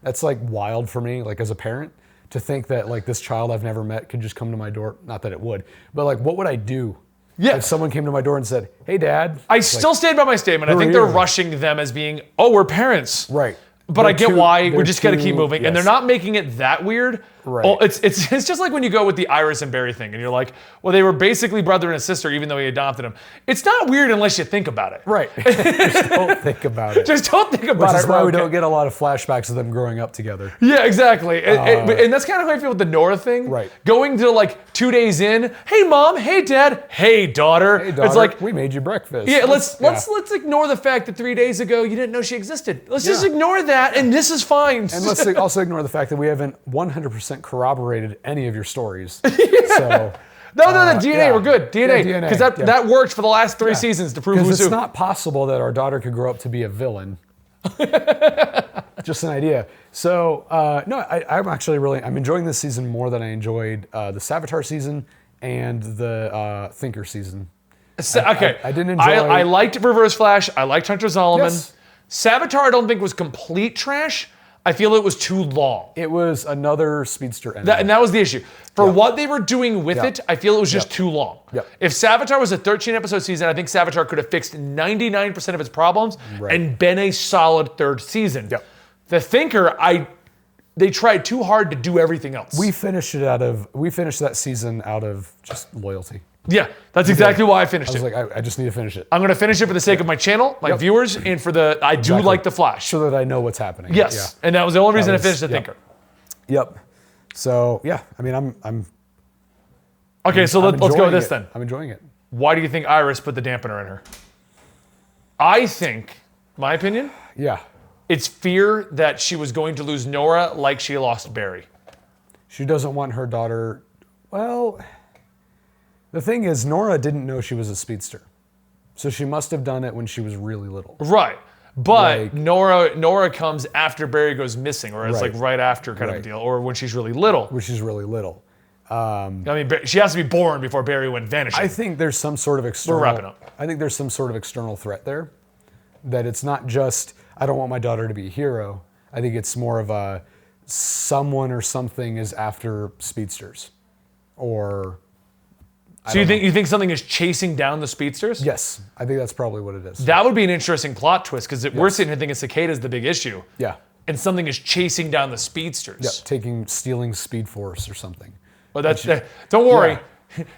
That's like wild for me, like as a parent, to think that like this child I've never met could just come to my door. Not that it would, but like what would I do Yeah. if someone came to my door and said, "Hey, Dad"? I still stand by my statement. I who think are they're you? rushing them as being, oh, we're parents. Right. But I get why. We they're just got to keep too- moving. And they're yes. not making it that weird. Right. Oh, it's just like when you go with the Iris and Barry thing and you're like, well, they were basically brother and sister even though he adopted him. It's not weird unless you think about it. Right. Just don't think about it. Just don't think about Which it. is why we okay. don't get a lot of flashbacks of them growing up together. Yeah, exactly. And that's kind of how I feel with the Nora thing. Right. Going to like 2 days in, hey mom, hey dad, hey daughter. Hey, daughter, It's like, we made you breakfast. yeah, let's ignore the fact that 3 days ago you didn't know she existed. Let's just Yeah. ignore that, and this is fine. And let's also ignore the fact that we haven't 100% corroborated any of your stories. So No, DNA, yeah. we're good. DNA, Yeah, because DNA, yeah. that worked for the last 3 seasons to prove because who's it's who. not possible that our daughter could grow up to be a villain. Just an idea. So no, I'm enjoying this season more than I enjoyed the Savitar season and the Thinker season. Okay, I didn't enjoy. I liked Reverse Flash. I liked Hunter Zolomon. Yes. Savitar, I don't think was complete trash. I feel it was too long. It was another speedster ending. And that was the issue. For what they were doing with it, I feel it was just too long. Yep. If Savitar was a 13-episode season, I think Savitar could have fixed 99% of its problems and been a solid third season. Yep. The Thinker, they tried too hard to do everything else. We finished that season out of just loyalty. Yeah, that's exactly why I finished I was it. like, I just need to finish it I'm going to finish it for the sake of my channel, my viewers, and for I do like The Flash. so that I know what's happening. Yes, and that was the only reason I was- finished The yep. Thinker. Yep. So yeah, I mean, I'm Okay, so let's go enjoying with this it. then. I'm enjoying it. Why do you think Iris put the dampener in her? I think, my opinion, Yeah. it's fear that she was going to lose Nora like she lost Barry. She doesn't want her daughter. Well, the thing is, Nora didn't know she was a speedster, so she must have done it when she was really little. Right. But Like- Nora comes after Barry goes missing, or it's Right. like right after kind of a Right. deal, or when she's really little. Which is really little. I mean, she has to be born before Barry went vanishing. I think there's some sort of external. wrapping up. I think there's some sort of external threat there. That it's not just I don't want my daughter to be a hero. I think it's more of a someone or something is after speedsters, or So you think something is chasing down the speedsters? yes, I think that's probably what it is. That would be an interesting plot twist because we're sitting here thinking Cicada's the big issue. Yeah. And something is chasing down the speedsters. Yeah, stealing Speed Force or something. But don't worry.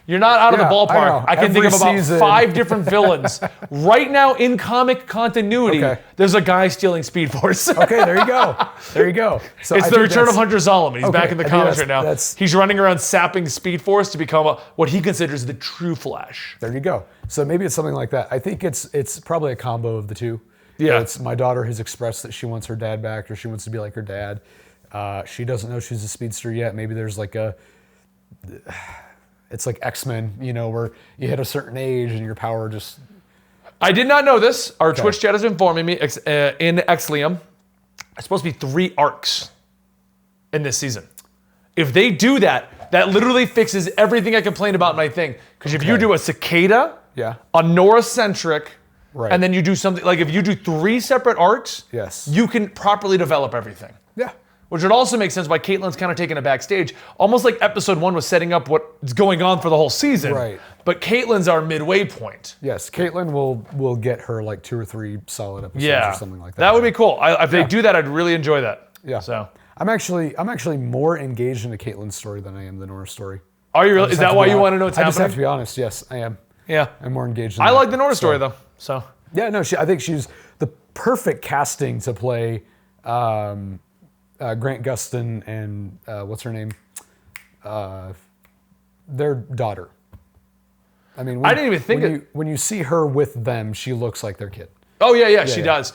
You're not out of the Yeah, ballpark. I I can think know. of about Every season. 5 different villains. Right now in comic continuity, Okay. there's a guy stealing Speed Force. Okay, there you go. There you go. So It's I the think return of that's- Hunter Zolomon. He's Okay, back in the I think comics that's- right now. that's- He's running around sapping Speed Force to become what he considers the true Flash. There you go. So maybe it's something like that. I think it's probably a combo of the two. Yeah. It's my daughter has expressed that she wants her dad back, or she wants to be like her dad. She doesn't know she's a speedster yet. Maybe there's like it's like X-Men, where you hit a certain age and your power just. I did not know this. Our Twitch chat is informing me in Exlium, it's supposed to be 3 arcs in this season. If they do that, that literally fixes everything I complained about in my thing. Because if you do a Cicada, Yeah. a Nora-centric, Right. and then you do something, like if you do 3 separate arcs, Yes. you can properly develop everything. Yeah. Which would also make sense why Caitlyn's kind of taking a backstage. Almost like episode 1 was setting up what's going on for the whole season. Right. But Caitlyn's our midway point. Yes. Caitlyn will get her like 2 or 3 solid episodes Yeah. or something like that. That would be cool. If they do that, I'd really enjoy that. Yeah. So I'm actually more engaged in the Caitlyn story than I am the Nora story. Are you really? Is that why you want to know what's I just have to happening? be honest. Yes, I am. Yeah. I'm more engaged in I that. like the Nora story though. So. Yeah, no, I think she's the perfect casting to play Grant Gustin and what's her name? Their daughter. I mean, I didn't even think when you see her with them, she looks like their kid. Oh yeah, she yeah. does.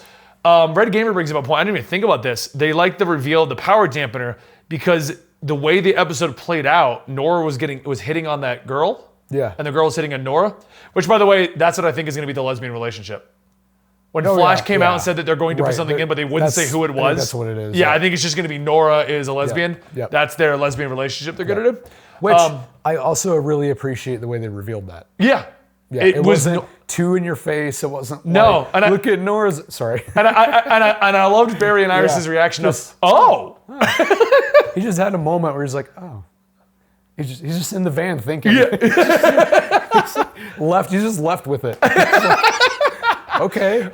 Red Gamer brings up a point. I didn't even think about this. They like the reveal of the power dampener because the way the episode played out, Nora was hitting on that girl. Yeah. And the girl was hitting on Nora, which by the way, that's what I think is going to be the lesbian relationship. When Flash came out and said that they're going to put something in, but they wouldn't say who it was. I think that's what it is. Yeah, I think it's just going to be Nora is a lesbian. Yeah. That's their lesbian relationship they're going to do. Which I also really appreciate the way they revealed that. Yeah. Yeah, it wasn't too in your face. It wasn't No, like, look at Nora's. Sorry. And I loved Barry and Iris's reaction of, oh. He just had a moment where he's like, oh. He's just in the van thinking. Yeah. He's just left with it. Okay.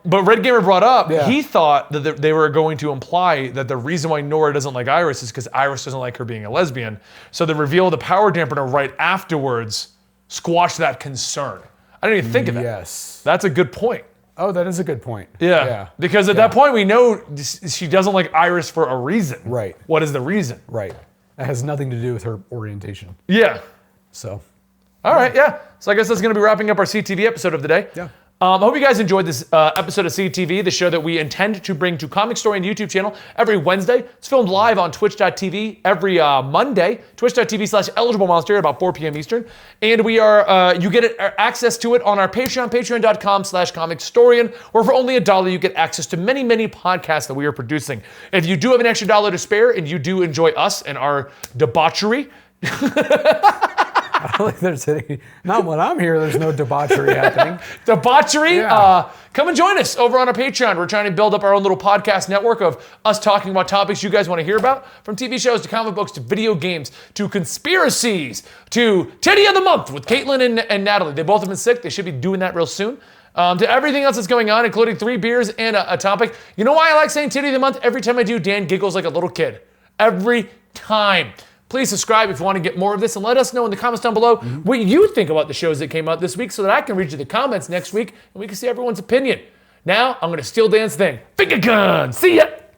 But Red Gamer brought up, Yeah. he thought that they were going to imply that the reason why Nora doesn't like Iris is because Iris doesn't like her being a lesbian. So the reveal of the power dampener right afterwards squashed that concern. I didn't even think of that. Yes. That's a good point. Oh, that is a good point. Yeah. Because at that point, we know she doesn't like Iris for a reason. Right. What is the reason? Right. It has nothing to do with her orientation. Yeah. So. All right, yeah. So I guess that's going to be wrapping up our CTV episode of the day. Yeah. I hope you guys enjoyed this episode of CTV, the show that we intend to bring to Comicstorian YouTube channel every Wednesday. It's filmed live on twitch.tv every Monday, twitch.tv/eligiblemonster at about 4 p.m. Eastern. And we are, you get access to it on our Patreon, patreon.com/Comicstorian, where for only $1 you get access to many, many podcasts that we are producing. If you do have an extra $1 to spare and you do enjoy us and our debauchery, I don't think there's any, not when I'm here, there's no debauchery happening. Debauchery? Yeah. Come and join us over on our Patreon. We're trying to build up our own little podcast network of us talking about topics you guys want to hear about, from TV shows to comic books to video games to conspiracies to Titty of the Month with Caitlin and Natalie. They both have been sick. They should be doing that real soon. To everything else that's going on, including 3 beers and a topic. You know why I like saying Titty of the Month? Every time I do, Dan giggles like a little kid. Every time. Please subscribe if you want to get more of this, and let us know in the comments down below what you think about the shows that came out this week so that I can read you the comments next week and we can see everyone's opinion. Now, I'm going to steal Dan's thing. Finger gun! See ya!